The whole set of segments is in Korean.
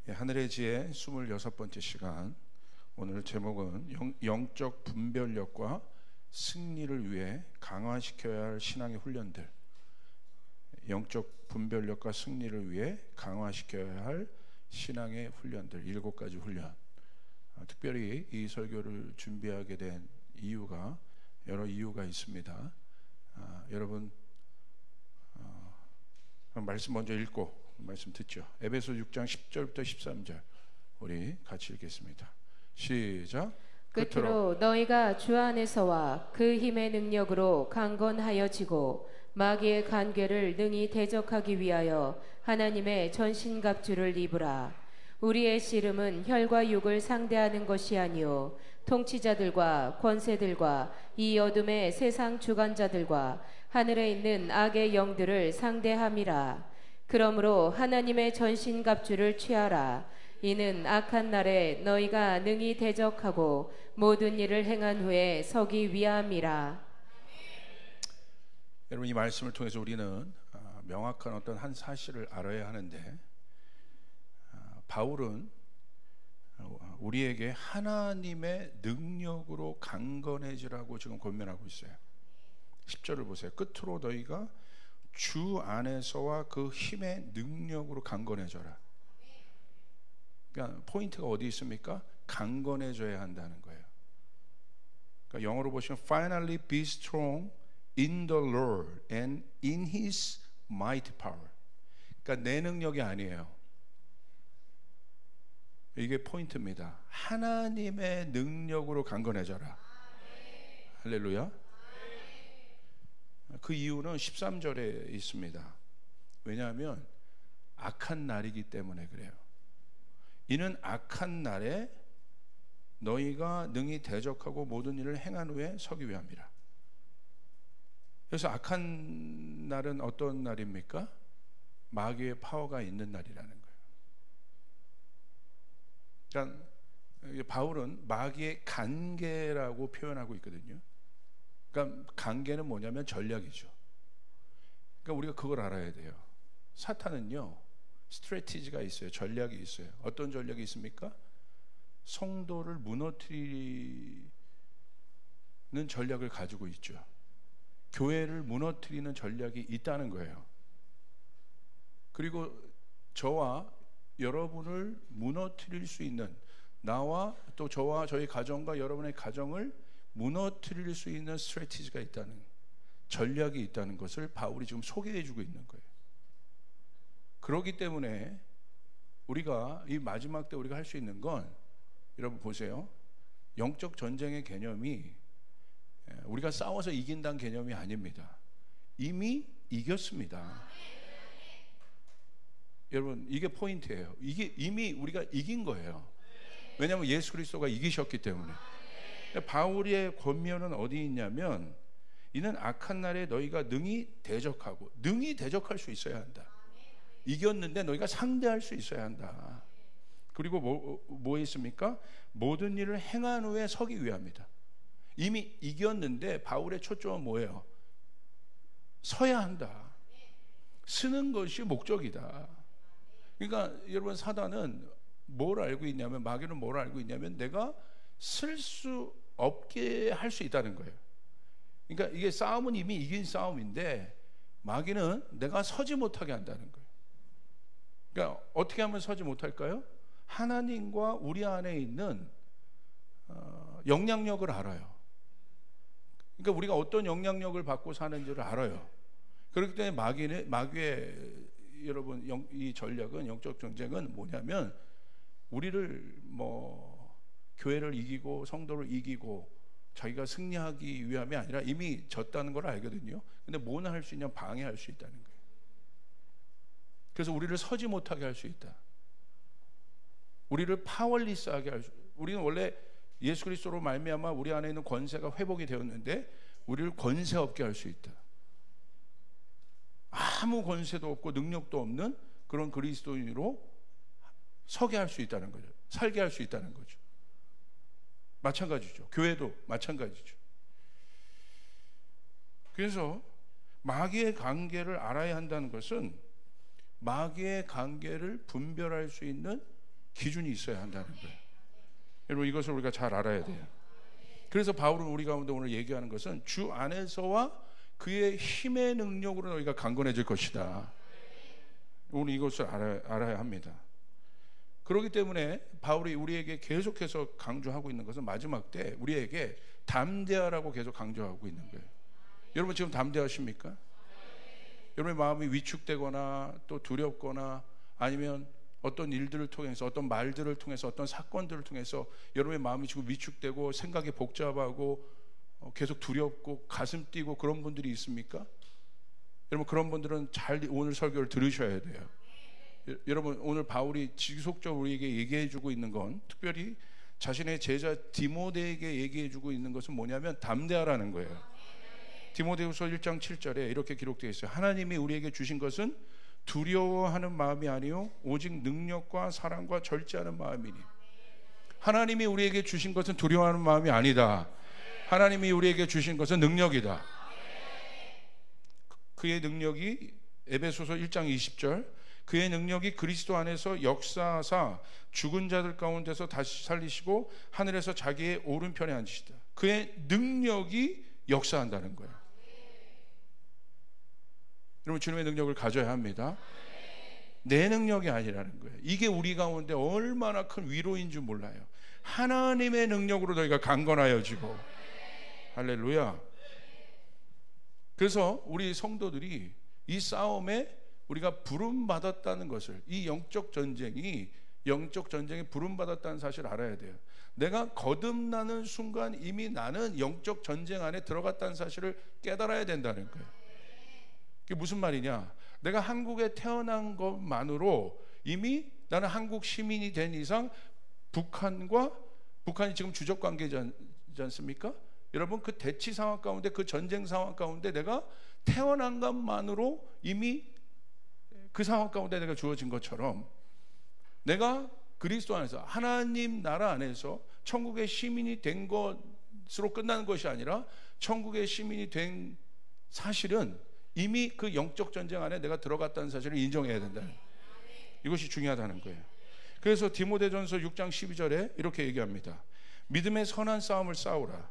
하늘의 지혜 26번째 시간, 오늘 제목은 영적 분별력과 승리를 위해 강화시켜야 할 신앙의 훈련들. 영적 분별력과 승리를 위해 강화시켜야 할 신앙의 훈련들, 7가지 훈련. 특별히 이 설교를 준비하게 된 이유가, 여러 이유가 있습니다. 여러분, 말씀 먼저 읽고 말씀 듣죠. 에베소 6장 10절부터 13절 우리 같이 읽겠습니다. 시작. 끝으로 너희가 주 안에서와 그 힘의 능력으로 강건하여지고 마귀의 간궤를 능히 대적하기 위하여 하나님의 전신갑주를 입으라. 우리의 씨름은 혈과 육을 상대하는 것이 아니요 통치자들과 권세들과 이 어둠의 세상 주관자들과 하늘에 있는 악의 영들을 상대함이라. 그러므로 하나님의 전신갑주를 취하라. 이는 악한 날에 너희가 능히 대적하고 모든 일을 행한 후에 서기 위함이라. 여러분, 이 말씀을 통해서 우리는 명확한 어떤 한 사실을 알아야 하는데, 바울은 우리에게 하나님의 능력으로 강건해지라고 지금 권면하고 있어요. 10절을 보세요. 끝으로 너희가 주 안에서와 그 힘의 능력으로 강건해져라. 그러니까 포인트가 어디 있습니까? 강건해져야 한다는 거예요. 그러니까 영어로 보시면 Finally be strong in the Lord and in His mighty power. 그러니까 내 능력이 아니에요. 이게 포인트입니다. 하나님의 능력으로 강건해져라. 할렐루야. 그 이유는 13절에 있습니다. 왜냐하면 악한 날이기 때문에 그래요. 이는 악한 날에 너희가 능히 대적하고 모든 일을 행한 후에 서기 위함이라. 그래서 악한 날은 어떤 날입니까? 마귀의 파워가 있는 날이라는 거예요. 그러니까 바울은 마귀의 간계라고 표현하고 있거든요. 그러니까 관계는 뭐냐면 전략이죠. 그러니까 우리가 그걸 알아야 돼요. 사탄은요, 스트래티지가 있어요. 전략이 있어요. 어떤 전략이 있습니까? 성도를 무너뜨리는 전략을 가지고 있죠. 교회를 무너뜨리는 전략이 있다는 거예요. 그리고 저와 여러분을 무너뜨릴 수 있는, 나와 또 저와 저희 가정과 여러분의 가정을 무너뜨릴 수 있는 스트래티지가 있다는, 전략이 있다는 것을 바울이 지금 소개해 주고 있는 거예요. 그렇기 때문에 우리가 이 마지막 때 우리가 할 수 있는 건, 여러분 보세요. 영적 전쟁의 개념이 우리가 싸워서 이긴다는 개념이 아닙니다. 이미 이겼습니다. 여러분, 이게 포인트예요. 이게 이미 우리가 이긴 거예요. 왜냐하면 예수 그리스도가 이기셨기 때문에. 바울의 권면은 어디 있냐면, 이는 악한 날에 너희가 능히 대적하고, 능히 대적할 수 있어야 한다. 이겼는데 너희가 상대할 수 있어야 한다. 그리고 뭐 있습니까? 모든 일을 행한 후에 서기 위함이다. 이미 이겼는데 바울의 초점은 뭐예요? 서야 한다. 쓰는 것이 목적이다. 그러니까 여러분, 사단은 뭘 알고 있냐면, 마귀는 뭘 알고 있냐면, 내가 쓸 수 없게 할 수 있다는 거예요. 그러니까 이게 싸움은 이미 이긴 싸움인데, 마귀는 내가 서지 못하게 한다는 거예요. 그러니까 어떻게 하면 서지 못할까요? 하나님과 우리 안에 있는 영향력을 알아요. 그러니까 우리가 어떤 영향력을 받고 사는지를 알아요. 그렇기 때문에 마귀의 여러분, 이 전략은, 영적 전쟁은 뭐냐면, 우리를 교회를 이기고 성도를 이기고 자기가 승리하기 위함이 아니라 이미 졌다는 걸 알거든요. 근데 뭐는 할 수 있냐? 방해할 수 있다는 거예요. 그래서 우리를 서지 못하게 할 수 있다. 우리를 파워리스하게 할 수. 우리는 원래 예수 그리스도로 말미암아 우리 안에 있는 권세가 회복이 되었는데, 우리를 권세 없게 할 수 있다. 아무 권세도 없고 능력도 없는 그런 그리스도인으로 서게 할 수 있다는 거죠. 살게 할 수 있다는 거죠. 마찬가지죠. 교회도 마찬가지죠. 그래서 마귀의 관계를 알아야 한다는 것은, 마귀의 관계를 분별할 수 있는 기준이 있어야 한다는 거예요. 여러분 이것을 우리가 잘 알아야 돼요. 그래서 바울은 우리 가운데 오늘 얘기하는 것은 주 안에서와 그의 힘의 능력으로 너희가 강건해질 것이다. 오늘 이것을 알아야 합니다. 그렇기 때문에 바울이 우리에게 계속해서 강조하고 있는 것은 마지막 때 우리에게 담대하라고 계속 강조하고 있는 거예요. 여러분 지금 담대하십니까? 여러분의 마음이 위축되거나 또 두렵거나 아니면 어떤 일들을 통해서 어떤 말들을 통해서 어떤 사건들을 통해서 여러분의 마음이 지금 위축되고 생각이 복잡하고 계속 두렵고 가슴 뛰고 그런 분들이 있습니까? 여러분 그런 분들은 잘 오늘 설교를 들으셔야 돼요. 여러분 오늘 바울이 지속적으로 우리에게 얘기해 주고 있는 건 특별히 자신의 제자 디모데에게 얘기해 주고 있는 것은 뭐냐면 담대하라는 거예요. 디모데후서 1장 7절에 이렇게 기록되어 있어요. 하나님이 우리에게 주신 것은 두려워하는 마음이 아니요 오직 능력과 사랑과 절제하는 마음이니. 하나님이 우리에게 주신 것은 두려워하는 마음이 아니다. 하나님이 우리에게 주신 것은 능력이다. 그의 능력이 에베소서 1장 20절 그의 능력이 그리스도 안에서 역사하사 죽은 자들 가운데서 다시 살리시고 하늘에서 자기의 오른편에 앉으시다. 그의 능력이 역사한다는 거예요. 여러분 주님의 능력을 가져야 합니다. 내 능력이 아니라는 거예요. 이게 우리 가운데 얼마나 큰 위로인 줄 몰라요. 하나님의 능력으로 너희가 강건하여지고. 할렐루야. 그래서 우리 성도들이 이 싸움에 우리가 부름받았다는 것을, 이 영적 전쟁이 부름받았다는 사실을 알아야 돼요. 내가 거듭나는 순간 이미 나는 영적 전쟁 안에 들어갔다는 사실을 깨달아야 된다는 거예요. 그게 무슨 말이냐? 내가 한국에 태어난 것만으로 이미 나는 한국 시민이 된 이상 북한이 지금 주적 관계지 않습니까? 여러분 그 대치 상황 가운데 그 전쟁 상황 가운데 내가 태어난 것만으로 이미 그 상황 가운데 내가 주어진 것처럼 내가 그리스도 안에서 하나님 나라 안에서 천국의 시민이 된 것으로 끝나는 것이 아니라 천국의 시민이 된 사실은 이미 그 영적 전쟁 안에 내가 들어갔다는 사실을 인정해야 된다는 거예요. 이것이 중요하다는 거예요. 그래서 디모데전서 6장 12절에 이렇게 얘기합니다. 믿음의 선한 싸움을 싸우라.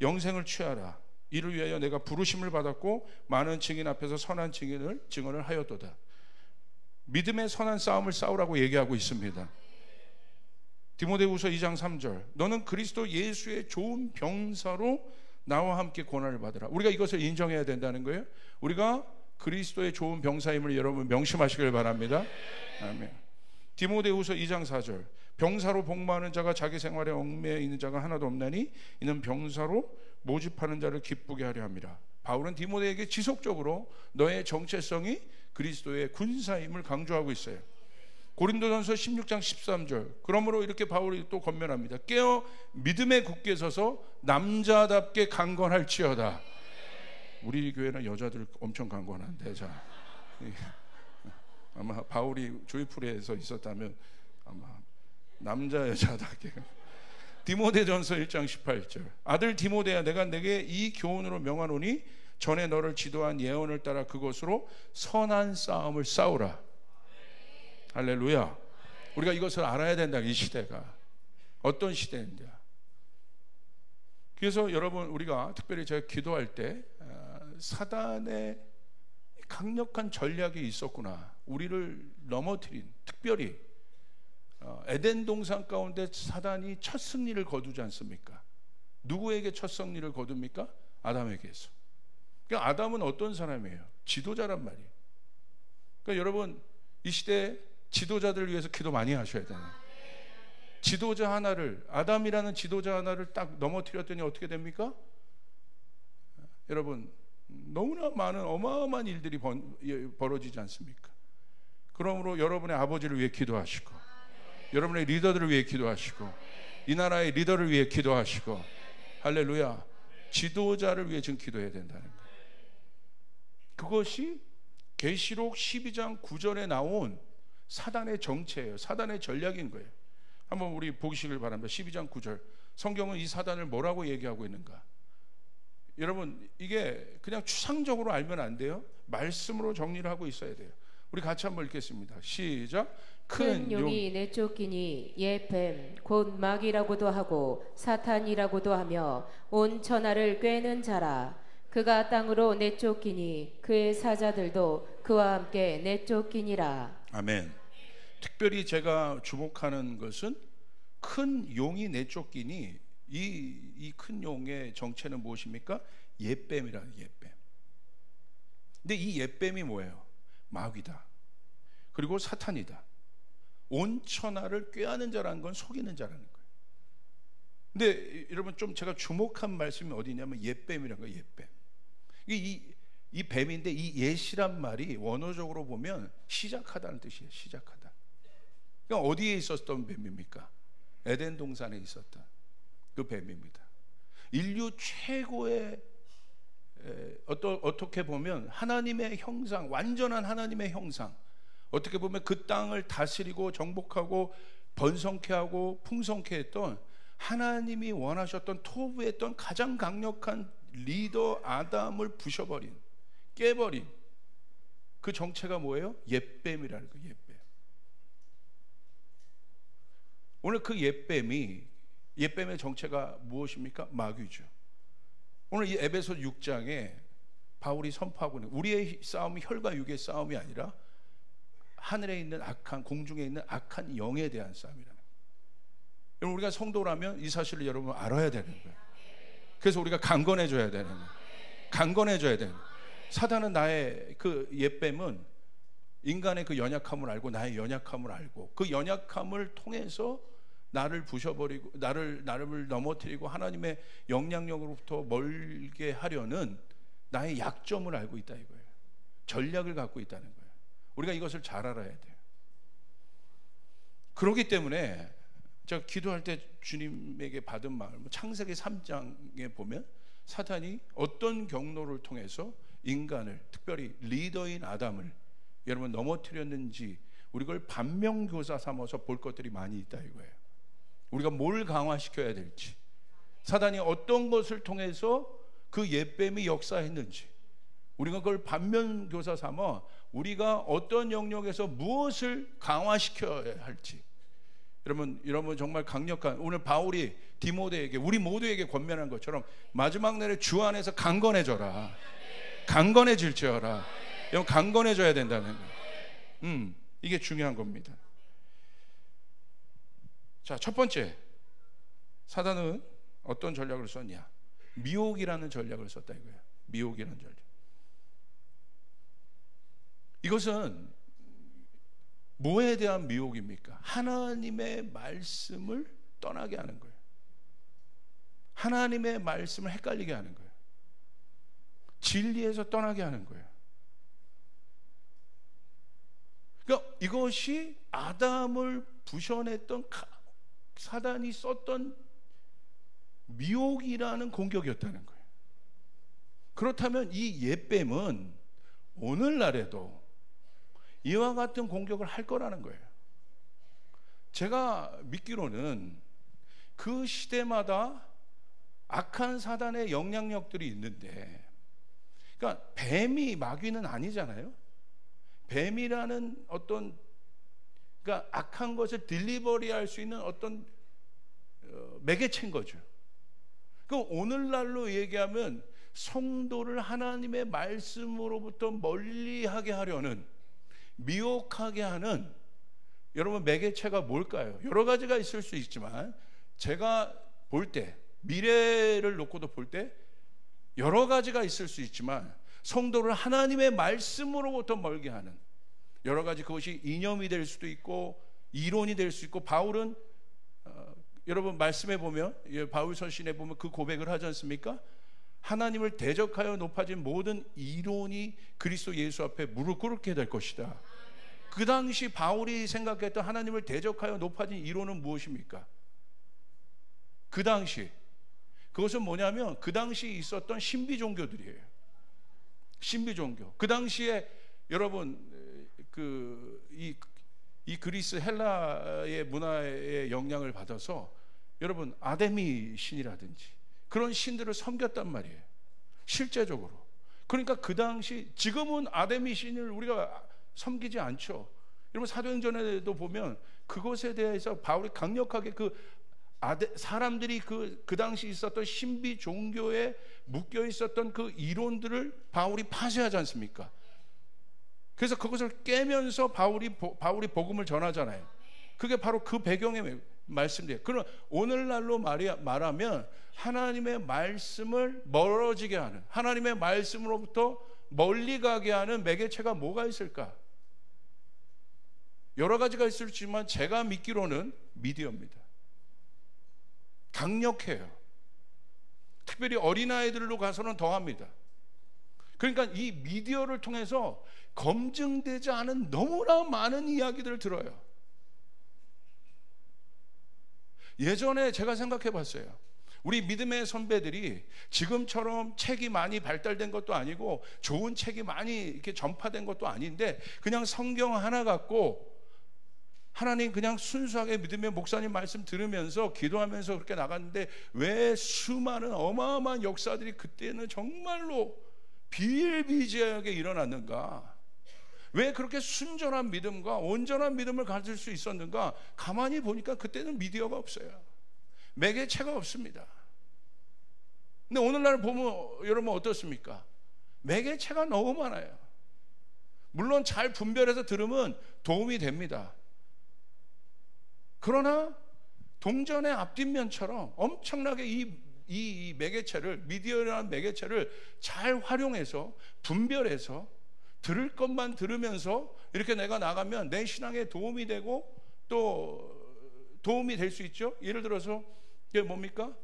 영생을 취하라. 이를 위하여 내가 부르심을 받았고 많은 증인 앞에서 선한 증언을 하였도다. 믿음의 선한 싸움을 싸우라고 얘기하고 있습니다. 디모데후서 2장 3절 너는 그리스도 예수의 좋은 병사로 나와 함께 고난을 받으라. 우리가 이것을 인정해야 된다는 거예요. 우리가 그리스도의 좋은 병사임을 여러분 명심하시길 바랍니다. 아멘. 디모데후서 2장 4절 병사로 복무하는 자가 자기 생활에 얽매여 있는 자가 하나도 없나니 이는 병사로 모집하는 자를 기쁘게 하려 함이라. 바울은 디모데에게 지속적으로 너의 정체성이 그리스도의 군사임을 강조하고 있어요. 고린도전서 16장 13절 그러므로 이렇게 바울이 또 권면합니다. 깨어 믿음에 굳게 서서 남자답게 강건할지어다. 우리 교회는 여자들 엄청 강건한데 자 아마 바울이 조이풀에서 있었다면 아마 남자 여자답게. 디모데전서 1장 18절 아들 디모데야 내가 내게 이 교훈으로 명하노니 전에 너를 지도한 예언을 따라 그것으로 선한 싸움을 싸우라. 할렐루야. 우리가 이것을 알아야 된다. 이 시대가 어떤 시대인지. 그래서 여러분 우리가 특별히 제가 기도할 때 사단의 강력한 전략이 있었구나. 우리를 넘어뜨린 특별히 에덴 동산 가운데 사단이 첫 승리를 거두지 않습니까? 누구에게 첫 승리를 거둡니까? 아담에게서. 그러니까 아담은 어떤 사람이에요? 지도자란 말이에요. 그러니까 여러분 이 시대에 지도자들을 위해서 기도 많이 하셔야 되는 지도자 하나를 아담이라는 지도자 하나를 딱 넘어뜨렸더니 어떻게 됩니까? 여러분 너무나 많은 어마어마한 일들이 벌어지지 않습니까? 그러므로 여러분의 아버지를 위해 기도하시고 여러분의 리더들을 위해 기도하시고 이 나라의 리더를 위해 기도하시고 할렐루야. 지도자를 위해 지금 기도해야 된다는 거예요. 그것이 계시록 12장 9절에 나온 사단의 정체예요. 사단의 전략인 거예요. 한번 우리 보시길 바랍니다. 12장 9절 성경은 이 사단을 뭐라고 얘기하고 있는가? 여러분 이게 그냥 추상적으로 알면 안 돼요. 말씀으로 정리를 하고 있어야 돼요. 우리 같이 한번 읽겠습니다. 시작. 큰 용이 내쫓기니 옛 뱀 곧 마귀라고도 하고 사탄이라고도 하며 온 천하를 꿰는 자라. 그가 땅으로 내쫓기니 그의 사자들도 그와 함께 내쫓기니라. 아멘. 특별히 제가 주목하는 것은 큰 용이 내쫓기니 이 큰 용의 정체는 무엇입니까? 옛뱀이라는 옛뱀. 근데 이 옛뱀이 뭐예요? 마귀다. 그리고 사탄이다. 온 천하를 꾀하는 자라는 건 속이는 자라는 거예요. 근데 여러분 좀 제가 주목한 말씀이 어디냐면 옛뱀이라는 거예요. 옛뱀. 이 뱀인데 이 옛이란 말이 원어적으로 보면 시작하다는 뜻이에요. 시작하다. 그러니까 어디에 있었던 뱀입니까? 에덴 동산에 있었던 그 뱀입니다. 인류 최고의 어떻게 보면 하나님의 형상, 완전한 하나님의 형상, 어떻게 보면 그 땅을 다스리고 정복하고 번성케 하고 풍성케 했던 하나님이 원하셨던 토부했던 가장 강력한 리더 아담을 부셔버린, 깨버린 그 정체가 뭐예요? 옛뱀이라는 거예요. 옛뱀. 오늘 그 옛뱀의 정체가 무엇입니까? 마귀죠. 오늘 이 에베소 6장에 바울이 선포하고 있는 우리의 싸움이 혈과 육의 싸움이 아니라 하늘에 있는 악한, 공중에 있는 악한 영에 대한 싸움이라는 거예요. 여러분, 우리가 성도라면 이 사실을 여러분 알아야 되는 거예요. 그래서 우리가 강건해져야 되는 거예요. 강건해져야 되는 거예요. 사단은 나의 그 옛뱀은 인간의 그 연약함을 알고 나의 연약함을 알고 그 연약함을 통해서 나를 부셔버리고 나를 넘어뜨리고 하나님의 영향력으로부터 멀게 하려는 나의 약점을 알고 있다 이거예요. 전략을 갖고 있다는 거예요. 우리가 이것을 잘 알아야 돼요. 그렇기 때문에 제가 기도할 때 주님에게 받은 마음, 창세기 3장에 보면 사탄이 어떤 경로를 통해서 인간을, 특별히 리더인 아담을 여러분 넘어뜨렸는지 우리 그걸 반면교사 삼아서 볼 것들이 많이 있다 이거예요. 우리가 뭘 강화시켜야 될지, 사단이 어떤 것을 통해서 그 옛뱀이 역사했는지 우리가 그걸 반면교사 삼아 우리가 어떤 영역에서 무엇을 강화시켜야 할지, 여러분 정말 강력한, 오늘 바울이 디모데에게, 우리 모두에게 권면한 것처럼 마지막 날에 주 안에서 강건해져라. 강건해질지어라. 여러분 강건해져야 된다는 거예요. 이게 중요한 겁니다. 자, 첫 번째, 사단은 어떤 전략을 썼냐? 미혹이라는 전략을 썼다 이거예요. 미혹이라는 전략. 이것은 뭐에 대한 미혹입니까? 하나님의 말씀을 떠나게 하는 거예요. 하나님의 말씀을 헷갈리게 하는 거예요. 진리에서 떠나게 하는 거예요. 그러니까 이것이 아담을 부셔냈던 사단이 썼던 미혹이라는 공격이었다는 거예요. 그렇다면 이 옛뱀은 오늘날에도 이와 같은 공격을 할 거라는 거예요. 제가 믿기로는 그 시대마다 악한 사단의 영향력들이 있는데, 그러니까 뱀이 마귀는 아니잖아요. 뱀이라는 어떤, 그러니까 악한 것을 딜리버리할 수 있는 어떤 매개체인 거죠. 그 오늘날로 얘기하면 성도를 하나님의 말씀으로부터 멀리하게 하려는, 미혹하게 하는 여러분 매개체가 뭘까요? 여러 가지가 있을 수 있지만 제가 볼 때, 미래를 놓고도 볼 때 여러 가지가 있을 수 있지만 성도를 하나님의 말씀으로부터 멀게 하는 여러 가지, 그것이 이념이 될 수도 있고 이론이 될 수 있고, 바울은 여러분 말씀해 보면, 바울 서신에 보면 그 고백을 하지 않습니까? 하나님을 대적하여 높아진 모든 이론이 그리스도 예수 앞에 무릎 꿇게 될 것이다. 그 당시 바울이 생각했던 하나님을 대적하여 높아진 이론은 무엇입니까? 그 당시 그것은 뭐냐면 그 당시 있었던 신비 종교들이에요. 신비 종교. 그 당시에 여러분 이 그리스 헬라의 문화의 영향을 받아서 여러분 아데미 신이라든지 그런 신들을 섬겼단 말이에요. 실제적으로. 그러니까 그 당시, 지금은 아데미 신을 우리가 섬기지 않죠. 여러분 사도행전에도 보면 그것에 대해서 바울이 강력하게 사람들이 그 당시 있었던 신비 종교에 묶여 있었던 그 이론들을 바울이 파쇄하지 않습니까? 그래서 그것을 깨면서 바울이 복음을 전하잖아요. 그게 바로 그 배경의 말씀이에요. 그럼 오늘날로 말하면 하나님의 말씀을 멀어지게 하는, 하나님의 말씀으로부터 멀리 가게 하는 매개체가 뭐가 있을까? 여러 가지가 있을지만 제가 믿기로는 미디어입니다. 강력해요. 특별히 어린아이들로 가서는 더합니다. 그러니까 이 미디어를 통해서 검증되지 않은 너무나 많은 이야기들을 들어요. 예전에 제가 생각해 봤어요. 우리 믿음의 선배들이 지금처럼 책이 많이 발달된 것도 아니고 좋은 책이 많이 이렇게 전파된 것도 아닌데 그냥 성경 하나 갖고 하나님 그냥 순수하게 믿음의 목사님 말씀 들으면서 기도하면서 그렇게 나갔는데 왜 수많은 어마어마한 역사들이 그때는 정말로 비일비재하게 일어났는가? 왜 그렇게 순전한 믿음과 온전한 믿음을 가질 수 있었는가? 가만히 보니까 그때는 미디어가 없어요. 매개체가 없습니다. 근데 오늘날 보면 여러분 어떻습니까? 매개체가 너무 많아요. 물론 잘 분별해서 들으면 도움이 됩니다. 그러나 동전의 앞뒷면처럼 엄청나게 이 매개체를, 미디어라는 매개체를 잘 활용해서 분별해서 들을 것만 들으면서 이렇게 내가 나가면 내 신앙에 도움이 되고 또 도움이 될 수 있죠. 예를 들어서 이게 뭡니까?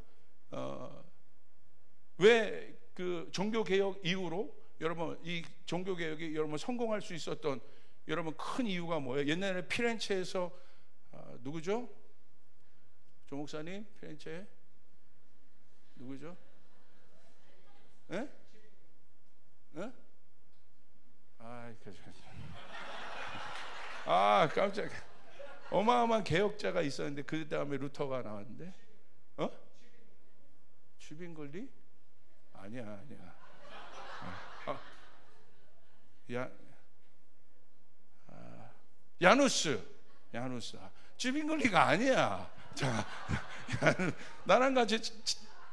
왜 그 종교개혁 이후로 여러분 이 종교개혁이 여러분 성공할 수 있었던 여러분 큰 이유가 뭐예요? 옛날에 피렌체에서 누구죠? 조 목사님 피렌체 누구죠? 예? 예? 깜짝이야. 어마어마한 개혁자가 있었는데 그 다음에 루터가 나왔는데, 주빈글리? 아니야. 야누스. 주빈글리가 아니야. 자, 나랑 같이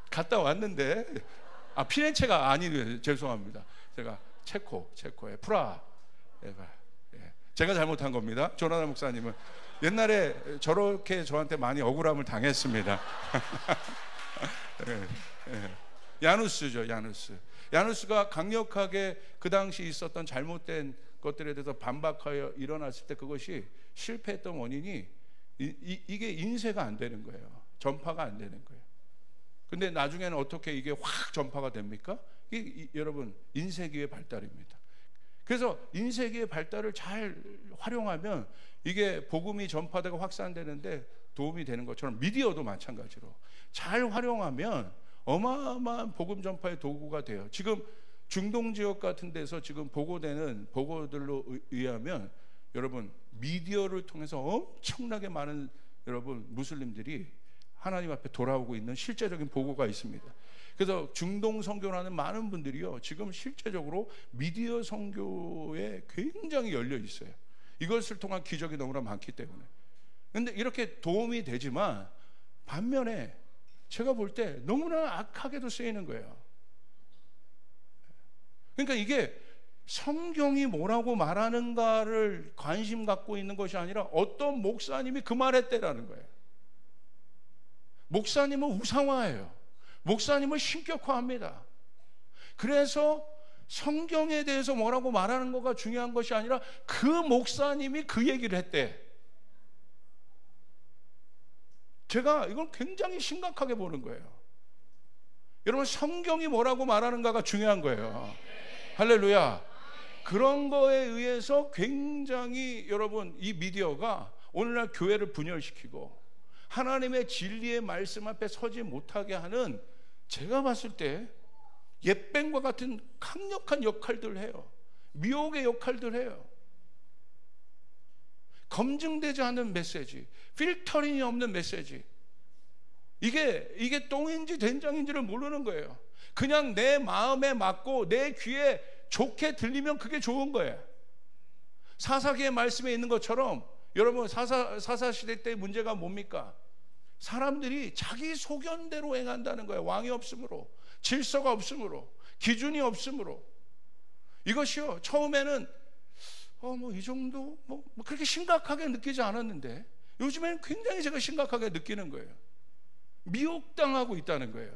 갔다 왔는데, 피렌체가 아니네. 죄송합니다. 제가 체코의 프라하. 제가 잘못한 겁니다. 조나단 목사님은 옛날에 저렇게 저한테 많이 억울함을 당했습니다. 야누스죠. 야누스가 강력하게 그 당시 있었던 잘못된 것들에 대해서 반박하여 일어났을 때 그것이 실패했던 원인이 이게 인쇄가 안 되는 거예요. 전파가 안 되는 거예요. 근데 나중에는 어떻게 이게 확 전파가 됩니까? 여러분 인쇄기의 발달입니다. 그래서 인쇄기의 발달을 잘 활용하면 이게 복음이 전파되고 확산되는데 도움이 되는 것처럼 미디어도 마찬가지로 잘 활용하면 어마어마한 복음 전파의 도구가 돼요. 지금 중동 지역 같은 데서 지금 보고되는 보고들로 의하면 여러분 미디어를 통해서 엄청나게 많은 여러분 무슬림들이 하나님 앞에 돌아오고 있는 실제적인 보고가 있습니다. 그래서 중동 선교라는 많은 분들이요 지금 실제적으로 미디어 선교에 굉장히 열려 있어요. 이것을 통한 기적이 너무나 많기 때문에. 그런데 이렇게 도움이 되지만 반면에 제가 볼 때 너무나 악하게도 쓰이는 거예요. 그러니까 이게 성경이 뭐라고 말하는가를 관심 갖고 있는 것이 아니라 어떤 목사님이 그 말했대라는 거예요. 목사님은 우상화해요. 목사님을 신격화합니다. 그래서 성경에 대해서 뭐라고 말하는 거가 중요한 것이 아니라 그 목사님이 그 얘기를 했대. 제가 이걸 굉장히 심각하게 보는 거예요. 여러분 성경이 뭐라고 말하는가가 중요한 거예요. 할렐루야. 그런 거에 의해서 굉장히 여러분 이 미디어가 오늘날 교회를 분열시키고 하나님의 진리의 말씀 앞에 서지 못하게 하는 제가 봤을 때 옛뱀과 같은 강력한 역할들을 해요. 미혹의 역할들을 해요. 검증되지 않은 메시지, 필터링이 없는 메시지. 이게 똥인지 된장인지를 모르는 거예요. 그냥 내 마음에 맞고 내 귀에 좋게 들리면 그게 좋은 거예요. 사사기의 말씀에 있는 것처럼 여러분 사사시대 때 문제가 뭡니까? 사람들이 자기 소견대로 행한다는 거예요. 왕이 없으므로, 질서가 없으므로, 기준이 없으므로. 이것이요, 처음에는 뭐 이 정도 뭐 그렇게 심각하게 느끼지 않았는데 요즘에는 굉장히 제가 심각하게 느끼는 거예요. 미혹당하고 있다는 거예요.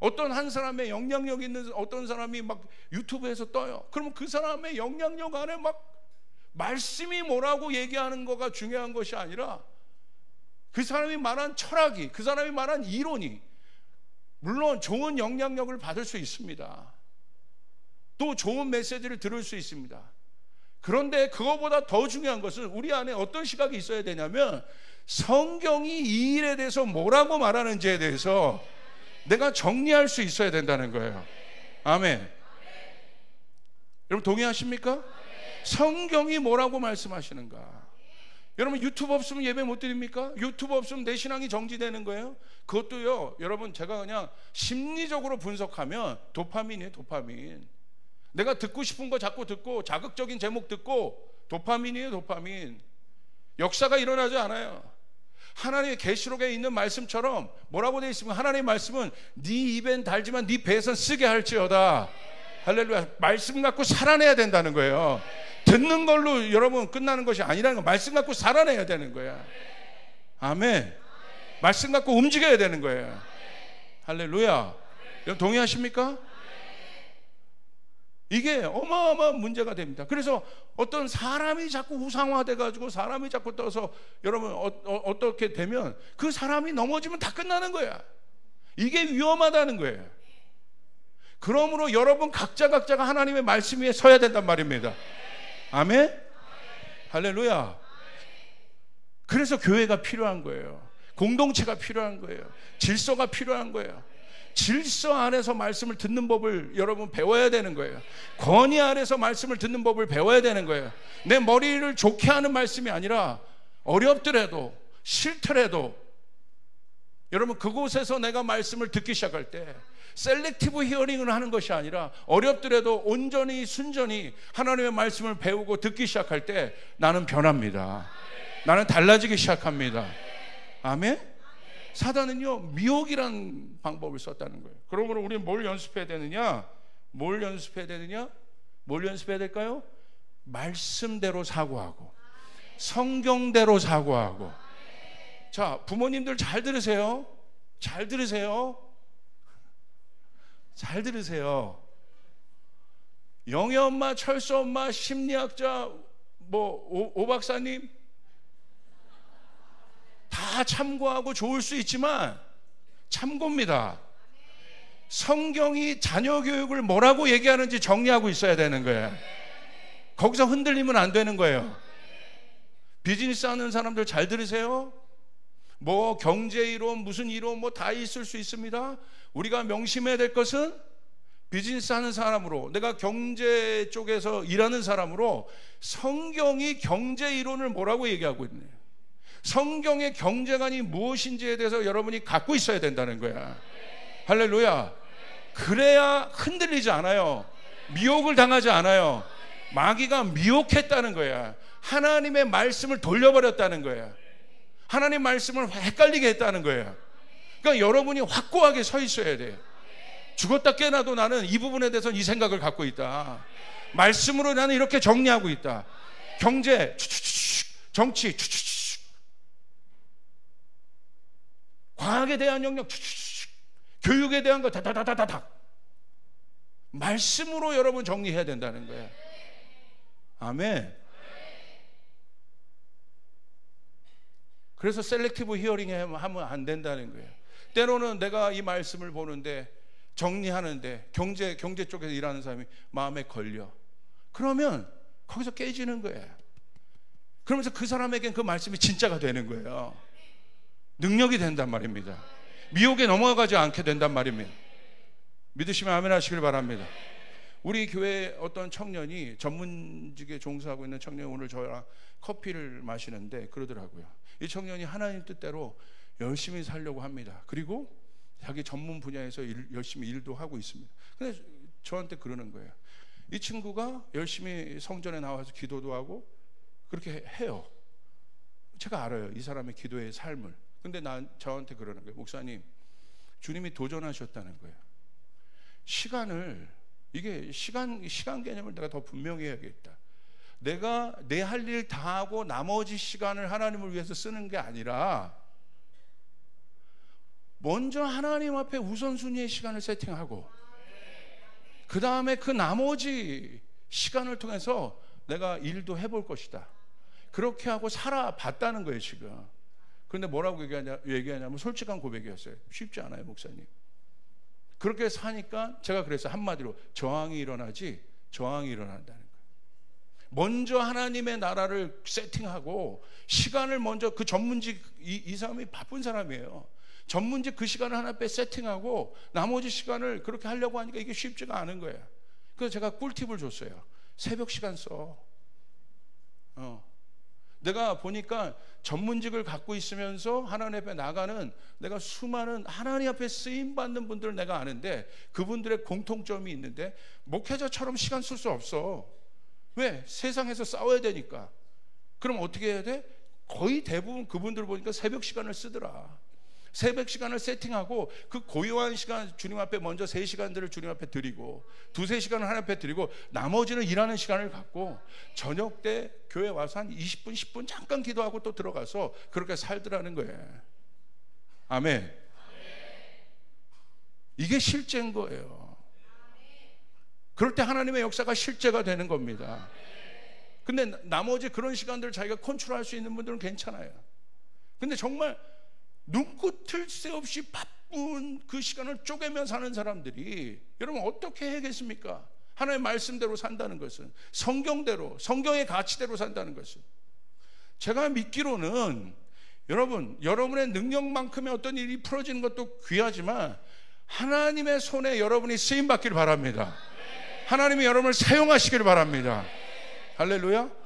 어떤 한 사람의 영향력 있는 어떤 사람이 막 유튜브에서 떠요. 그러면 그 사람의 영향력 안에 막 말씀이 뭐라고 얘기하는 거가 중요한 것이 아니라 그 사람이 말한 철학이, 그 사람이 말한 이론이 물론 좋은 영향력을 받을 수 있습니다. 또 좋은 메시지를 들을 수 있습니다. 그런데 그거보다 더 중요한 것은 우리 안에 어떤 시각이 있어야 되냐면 성경이 이 일에 대해서 뭐라고 말하는지에 대해서 내가 정리할 수 있어야 된다는 거예요. 아멘. 여러분 동의하십니까? 성경이 뭐라고 말씀하시는가? 여러분 유튜브 없으면 예배 못 드립니까? 유튜브 없으면 내 신앙이 정지되는 거예요? 그것도요, 여러분 제가 그냥 심리적으로 분석하면 도파민이에요. 도파민. 내가 듣고 싶은 거 자꾸 듣고 자극적인 제목 듣고 도파민이에요. 도파민. 역사가 일어나지 않아요. 하나님의 계시록에 있는 말씀처럼 뭐라고 되어 있으면 하나님의 말씀은 네 입엔 달지만 네 배에선 쓰게 할지어다. 할렐루야. 말씀 갖고 살아내야 된다는 거예요. 듣는 걸로 여러분 끝나는 것이 아니라는 거. 말씀 갖고 살아내야 되는 거야. 아멘. 말씀 갖고 움직여야 되는 거예요. 할렐루야. 여러분 동의하십니까? 이게 어마어마한 문제가 됩니다. 그래서 어떤 사람이 자꾸 우상화돼 가지고 사람이 자꾸 떠서 여러분 어떻게 되면 그 사람이 넘어지면 다 끝나는 거야. 이게 위험하다는 거예요. 그러므로 여러분 각자가 하나님의 말씀 위에 서야 된단 말입니다. 아멘? 할렐루야. 그래서 교회가 필요한 거예요. 공동체가 필요한 거예요. 질서가 필요한 거예요. 질서 안에서 말씀을 듣는 법을 여러분 배워야 되는 거예요. 권위 안에서 말씀을 듣는 법을 배워야 되는 거예요. 내 머리를 좋게 하는 말씀이 아니라 어렵더라도 싫더라도 여러분 그곳에서 내가 말씀을 듣기 시작할 때 셀렉티브 히어링을 하는 것이 아니라 어렵더라도 온전히 순전히 하나님의 말씀을 배우고 듣기 시작할 때 나는 변합니다. 나는 달라지기 시작합니다. 아멘? 사단은요 미혹이란 방법을 썼다는 거예요. 그러므로 우리는 뭘 연습해야 되느냐? 뭘 연습해야 되느냐? 뭘 연습해야 될까요? 말씀대로 사고하고 성경대로 사고하고. 자, 부모님들 잘 들으세요. 잘 들으세요. 잘 들으세요. 영애 엄마, 철수 엄마, 심리학자 오 박사님 다 참고하고 좋을 수 있지만 참고입니다. 성경이 자녀 교육을 뭐라고 얘기하는지 정리하고 있어야 되는 거예요. 거기서 흔들리면 안 되는 거예요. 비즈니스 하는 사람들 잘 들으세요. 뭐 경제 이론 무슨 이론 뭐 다 있을 수 있습니다. 우리가 명심해야 될 것은 비즈니스 하는 사람으로, 내가 경제 쪽에서 일하는 사람으로 성경이 경제 이론을 뭐라고 얘기하고 있네요. 성경의 경제관이 무엇인지에 대해서 여러분이 갖고 있어야 된다는 거야. 할렐루야. 그래야 흔들리지 않아요. 미혹을 당하지 않아요. 마귀가 미혹했다는 거야. 하나님의 말씀을 돌려버렸다는 거야. 하나님 말씀을 헷갈리게 했다는 거야. 그러니까 여러분이 확고하게 서 있어야 돼요. 죽었다 깨어나도 나는 이 부분에 대해서는 이 생각을 갖고 있다. 말씀으로 나는 이렇게 정리하고 있다. 경제 정치 과학에 대한 영역, 교육에 대한 거 다다다다다 말씀으로 여러분 정리해야 된다는 거예요. 아멘. 그래서 셀렉티브 히어링 하면 안 된다는 거예요. 때로는 내가 이 말씀을 보는데 정리하는데 경제 쪽에서 일하는 사람이 마음에 걸려. 그러면 거기서 깨지는 거예요. 그러면서 그 사람에겐 그 말씀이 진짜가 되는 거예요. 능력이 된단 말입니다. 미혹에 넘어가지 않게 된단 말입니다. 믿으시면 아멘 하시길 바랍니다. 우리 교회 어떤 청년이 전문직에 종사하고 있는 청년이 오늘 저랑 커피를 마시는데 그러더라고요. 이 청년이 하나님 뜻대로 열심히 살려고 합니다. 그리고 자기 전문 분야에서 열심히 일도 하고 있습니다. 근데 저한테 그러는 거예요. 이 친구가 열심히 성전에 나와서 기도도 하고 그렇게 해요. 제가 알아요, 이 사람의 기도의 삶을. 근데 저한테 그러는 거예요. 목사님, 주님이 도전하셨다는 거예요. 시간 개념을 내가 더 분명히 해야겠다. 내가 내 할 일 다 하고 나머지 시간을 하나님을 위해서 쓰는 게 아니라 먼저 하나님 앞에 우선순위의 시간을 세팅하고 그 다음에 그 나머지 시간을 통해서 내가 일도 해볼 것이다. 그렇게 하고 살아봤다는 거예요 지금. 그런데 뭐라고 얘기하냐면 솔직한 고백이었어요. 쉽지 않아요 목사님. 그렇게 사니까 제가 그래서 한마디로 저항이 일어나지, 저항이 일어난다는 거예요. 먼저 하나님의 나라를 세팅하고 시간을 먼저, 그 전문직, 이 사람이 바쁜 사람이에요. 전문직 그 시간을 하나 빼 세팅하고 나머지 시간을 그렇게 하려고 하니까 이게 쉽지가 않은 거예요. 그래서 제가 꿀팁을 줬어요. 새벽 시간 써. 내가 보니까 전문직을 갖고 있으면서 하나님 앞에 나가는 내가 수많은 하나님 앞에 쓰임받는 분들을 내가 아는데 그분들의 공통점이 있는데 목회자처럼 시간 쓸 수 없어. 왜? 세상에서 싸워야 되니까. 그럼 어떻게 해야 돼? 거의 대부분 그분들 보니까 새벽 시간을 쓰더라. 새벽 시간을 세팅하고 그 고요한 시간 주님 앞에 먼저 3시간들을 주님 앞에 드리고 2-3시간을 하나님 앞에 드리고 나머지는 일하는 시간을 갖고 저녁 때 교회 와서 한 20분 10분 잠깐 기도하고 또 들어가서 그렇게 살더라는 거예요. 아멘. 이게 실제인 거예요. 그럴 때 하나님의 역사가 실제가 되는 겁니다. 근데 나머지 그런 시간들을 자기가 컨트롤할 수 있는 분들은 괜찮아요. 근데 정말 눈꽃을 새 없이 바쁜 그 시간을 쪼개며 사는 사람들이 여러분 어떻게 해야겠습니까? 하나님의 말씀대로 산다는 것은, 성경대로, 성경의 가치대로 산다는 것은, 제가 믿기로는 여러분의 능력만큼의 어떤 일이 풀어지는 것도 귀하지만 하나님의 손에 여러분이 쓰임받기를 바랍니다. 하나님이 여러분을 사용하시기를 바랍니다. 할렐루야.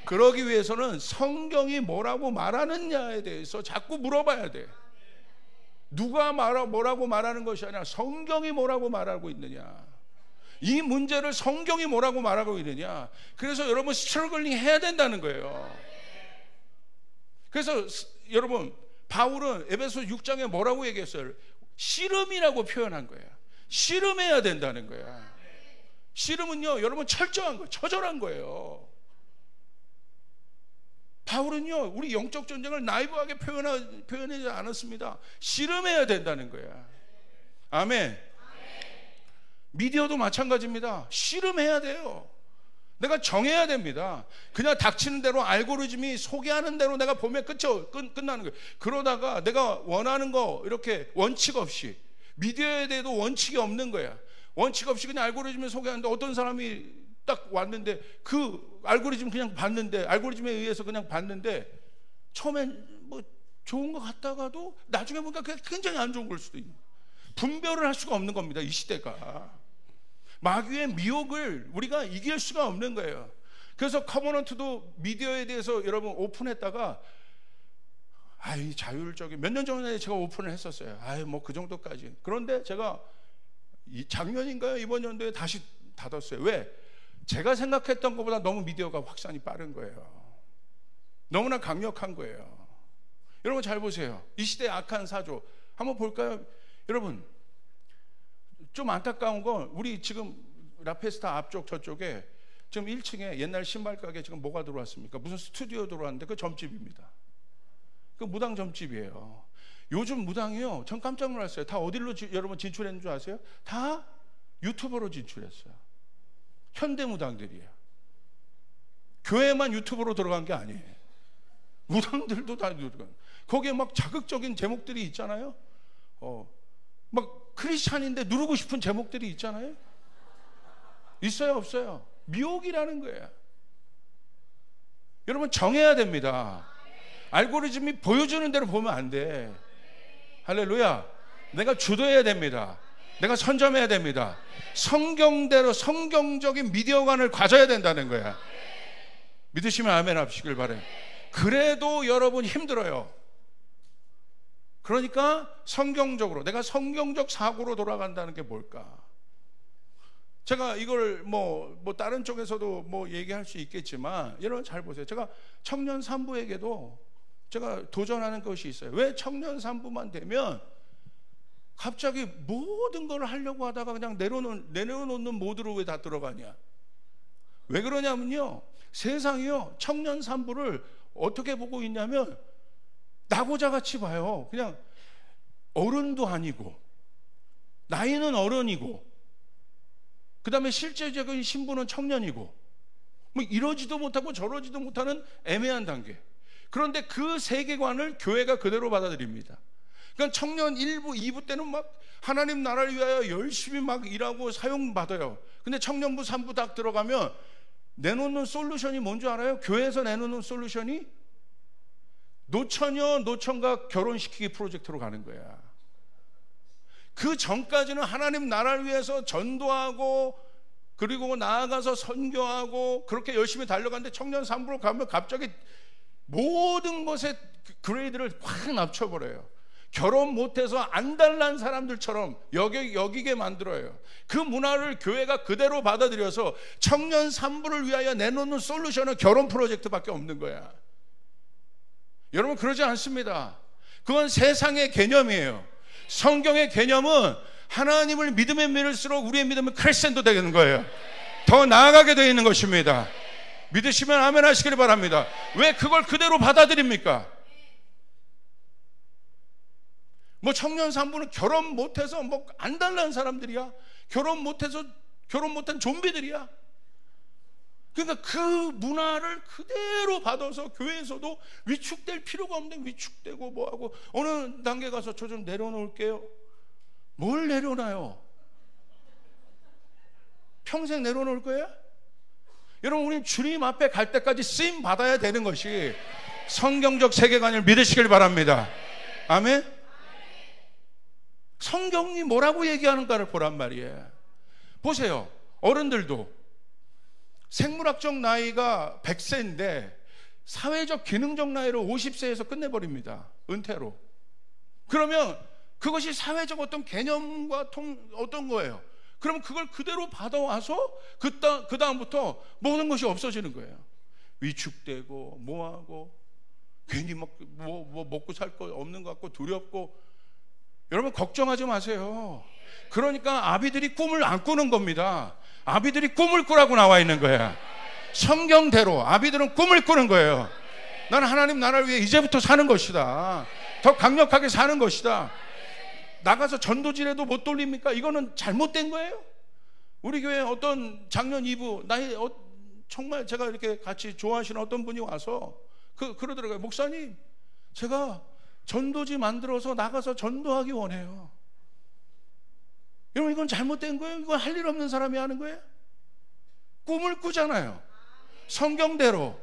그러기 위해서는 성경이 뭐라고 말하느냐에 대해서 자꾸 물어봐야 돼. 누가 뭐라고 말하는 것이 아니라 성경이 뭐라고 말하고 있느냐, 이 문제를 성경이 뭐라고 말하고 있느냐. 그래서 여러분 스트러글링 해야 된다는 거예요. 그래서 여러분 바울은 에베소 6장에 뭐라고 얘기했어요? 씨름이라고 표현한 거예요. 씨름해야 된다는 거야. 씨름은요 여러분 철저한 거예요. 처절한 거예요. 바울은요 우리 영적 전쟁을 나이브하게 표현하지 않았습니다. 씨름해야 된다는 거야. 아멘. 미디어도 마찬가지입니다. 씨름해야 돼요. 내가 정해야 됩니다. 그냥 닥치는 대로 알고리즘이 소개하는 대로 내가 보면 끝나는 거예요. 그러다가 내가 원하는 거 이렇게 원칙 없이, 미디어에 대해도 원칙이 없는 거야. 원칙 없이 그냥 알고리즘을 소개하는데 어떤 사람이 딱 왔는데 그 알고리즘 그냥 봤는데, 알고리즘에 의해서 그냥 봤는데 처음엔 뭐 좋은 것 같다가도 나중에 보니까 굉장히 안 좋은 걸 수도 있는, 분별을 할 수가 없는 겁니다. 이 시대가 마귀의 미혹을 우리가 이길 수가 없는 거예요. 그래서 커버넌트도 미디어에 대해서 여러분 오픈했다가 자율적인, 몇 년 전에 제가 오픈을 했었어요. 뭐 그 정도까지. 그런데 제가 작년인가요? 이번 연도에 다시 닫았어요. 왜? 제가 생각했던 것보다 너무 미디어가 확산이 빠른 거예요. 너무나 강력한 거예요. 여러분 잘 보세요. 이 시대의 악한 사조 한번 볼까요? 여러분 좀 안타까운 건 우리 지금 라페스타 앞쪽 저쪽에 지금 1층에 옛날 신발 가게 지금 뭐가 들어왔습니까? 무슨 스튜디오 들어왔는데 그 점집입니다. 그 무당 점집이에요. 요즘 무당이요, 전 깜짝 놀랐어요. 다 어디로 여러분 진출했는 줄 아세요? 다 유튜버로 진출했어요. 현대 무당들이에요. 교회만 유튜브로 들어간 게 아니에요. 무당들도 다 들어간. 거기에 막 자극적인 제목들이 있잖아요. 막 크리스찬인데 누르고 싶은 제목들이 있잖아요. 있어요, 없어요? 미혹이라는 거예요. 여러분 정해야 됩니다. 알고리즘이 보여주는 대로 보면 안 돼. 할렐루야. 내가 주도해야 됩니다. 내가 선점해야 됩니다. 성경대로 성경적인 미디어관을 가져야 된다는 거야. 믿으시면 아멘 하시길 바라요. 그래도 여러분 힘들어요. 그러니까 성경적으로, 내가 성경적 사고로 돌아간다는 게 뭘까? 제가 이걸 뭐 다른 쪽에서도 뭐 얘기할 수 있겠지만 여러분 잘 보세요. 제가 청년 산부에게도 제가 도전하는 것이 있어요. 왜 청년 산부만 되면 갑자기 모든 걸 하려고 하다가 그냥 내려놓는 모드로 왜 다 들어가냐? 왜 그러냐면요, 세상이요 청년 산부를 어떻게 보고 있냐면 나고자 같이 봐요. 그냥 어른도 아니고 나이는 어른이고 그 다음에 실제적인 신분은 청년이고 뭐 이러지도 못하고 저러지도 못하는 애매한 단계. 그런데 그 세계관을 교회가 그대로 받아들입니다. 그러니까 청년 1부, 2부 때는 막 하나님 나라를 위하여 열심히 막 일하고 사용받아요. 근데 청년부, 3부 딱 들어가면 내놓는 솔루션이 뭔지 알아요? 교회에서 내놓는 솔루션이 노처녀, 노총각 결혼시키기 프로젝트로 가는 거야. 그 전까지는 하나님 나라를 위해서 전도하고 그리고 나아가서 선교하고 그렇게 열심히 달려갔는데 청년 3부로 가면 갑자기 모든 것의 그레이드를 확 낮춰버려요. 결혼 못해서 안달난 사람들처럼 여기게 만들어요. 그 문화를 교회가 그대로 받아들여서 청년 3부를 위하여 내놓는 솔루션은 결혼 프로젝트밖에 없는 거야. 여러분 그러지 않습니다. 그건 세상의 개념이에요. 성경의 개념은 하나님을 믿으면 믿을수록 우리의 믿음은 크레센도 되는 거예요. 더 나아가게 되어 있는 것입니다. 믿으시면 아멘 하시길 바랍니다. 왜 그걸 그대로 받아들입니까? 뭐 청년 산부는 결혼 못해서 뭐 안달난 사람들이야. 결혼 못한 좀비들이야. 그러니까 그 문화를 그대로 받아서 교회에서도 위축될 필요가 없는데 위축되고 뭐하고 어느 단계 가서 저 좀 내려놓을게요. 뭘 내려놔요? 평생 내려놓을 거야? 여러분 우리는 주님 앞에 갈 때까지 쓰임 받아야 되는 것이 성경적 세계관을 믿으시길 바랍니다. 아멘? 성경이 뭐라고 얘기하는가를 보란 말이에요. 보세요. 어른들도 생물학적 나이가 100세인데 사회적 기능적 나이를 50세에서 끝내버립니다. 은퇴로. 그러면 그것이 사회적 어떤 개념과 어떤 거예요. 그러면 그걸 그대로 받아와서 그 다음부터 모든 것이 없어지는 거예요. 위축되고 뭐하고 괜히 뭐 먹고 살 거 없는 것 같고 두렵고. 여러분 걱정하지 마세요. 그러니까 아비들이 꿈을 안 꾸는 겁니다. 아비들이 꿈을 꾸라고 나와 있는 거야. 성경대로 아비들은 꿈을 꾸는 거예요. 나는 하나님 나라를 위해 이제부터 사는 것이다. 더 강력하게 사는 것이다. 나가서 전도지라도 못 돌립니까? 이거는 잘못된 거예요. 우리 교회 어떤 작년 2부 정말 제가 이렇게 같이 좋아하시는 어떤 분이 와서 그러더라고요. 목사님, 제가 전도지 만들어서 나가서 전도하기 원해요. 여러분 이건 잘못된 거예요? 이건 할 일 없는 사람이 하는 거예요? 꿈을 꾸잖아요. 성경대로.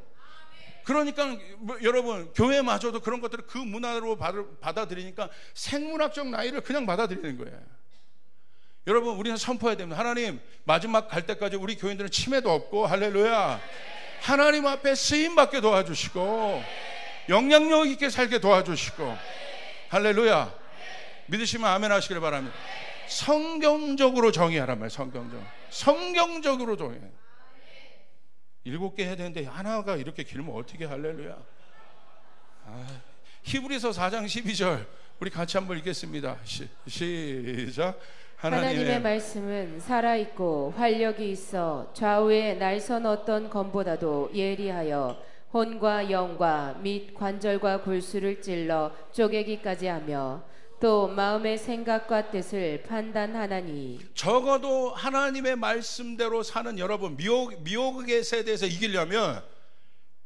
그러니까 여러분 교회마저도 그런 것들을 그 문화로 받아들이니까 생물학적 나이를 그냥 받아들이는 거예요. 여러분 우리는 선포해야 됩니다. 하나님 마지막 갈 때까지 우리 교인들은 치매도 없고 할렐루야 하나님 앞에 쓰임받게 도와주시고 영향력 있게 살게 도와주시고 할렐루야 믿으시면 아멘 하시길 바랍니다. 성경적으로 정의하란 말이에요. 성경적으로 정의해. 7개 해야 되는데 하나가 이렇게 길면 어떻게 할렐루야. 히브리서 4장 12절 우리 같이 한번 읽겠습니다. 시작. 하나님의 말씀은 살아있고 활력이 있어 좌우에 날선 어떤 검보다도 예리하여 혼과 영과 및 관절과 골수를 찔러 쪼개기까지 하며 또 마음의 생각과 뜻을 판단하나니. 적어도 하나님의 말씀대로 사는 여러분 미혹의 세대에서 이기려면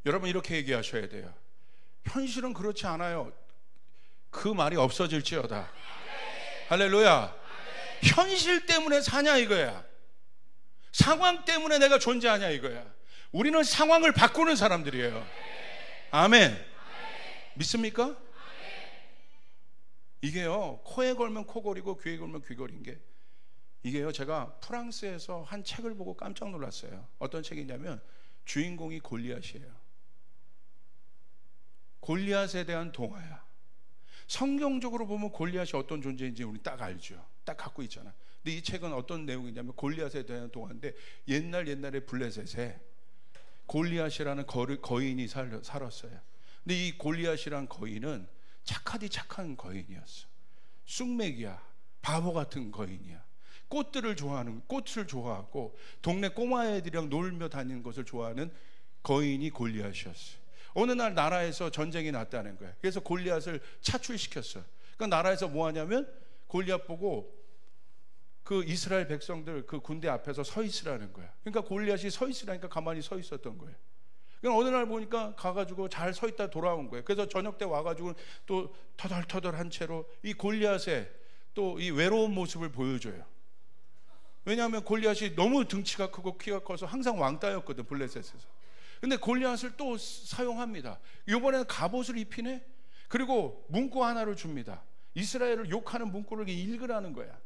여러분 이렇게 얘기하셔야 돼요. 현실은 그렇지 않아요. 그 말이 없어질지어다. 할렐루야. 현실 때문에 사냐 이거야. 상황 때문에 내가 존재하냐 이거야. 우리는 상황을 바꾸는 사람들이에요. 아멘. 믿습니까? 이게요 코에 걸면 코걸이고 귀에 걸면 귀걸인 게 이게요 제가 프랑스에서 한 책을 보고 깜짝 놀랐어요. 어떤 책이냐면 주인공이 골리앗이에요. 골리앗에 대한 동화야. 성경적으로 보면 골리앗이 어떤 존재인지 우리 딱 알죠. 딱 갖고 있잖아. 근데 이 책은 어떤 내용이냐면 골리앗에 대한 동화인데 옛날에 블레셋에 골리앗이라는 거인이 살았어요. 근데 이 골리앗이란 거인은 착한 거인이었어. 쑥맥이야. 바보 같은 거인이야. 꽃을 좋아하고 동네 꼬마애들이랑 놀며 다니는 것을 좋아하는 거인이 골리앗이었어요. 어느 날 나라에서 전쟁이 났다는 거예요. 그래서 골리앗을 차출시켰어요. 그러니까 나라에서 뭐 하냐면 골리앗 보고 그 이스라엘 백성들 그 군대 앞에서 서 있으라는 거야. 그러니까 골리앗이 서 있으라니까 가만히 서 있었던 거예요. 그러니까 어느 날 보니까 가가지고 잘 서 있다 돌아온 거예요. 그래서 저녁 때 와가지고 또 터덜터덜한 채로 이 골리앗의 또 이 외로운 모습을 보여줘요. 왜냐하면 골리앗이 너무 등치가 크고 키가 커서 항상 왕따였거든, 블레셋에서. 근데 골리앗을 또 사용합니다. 이번에는 갑옷을 입히네. 그리고 문구 하나를 줍니다. 이스라엘을 욕하는 문구를 읽으라는 거야.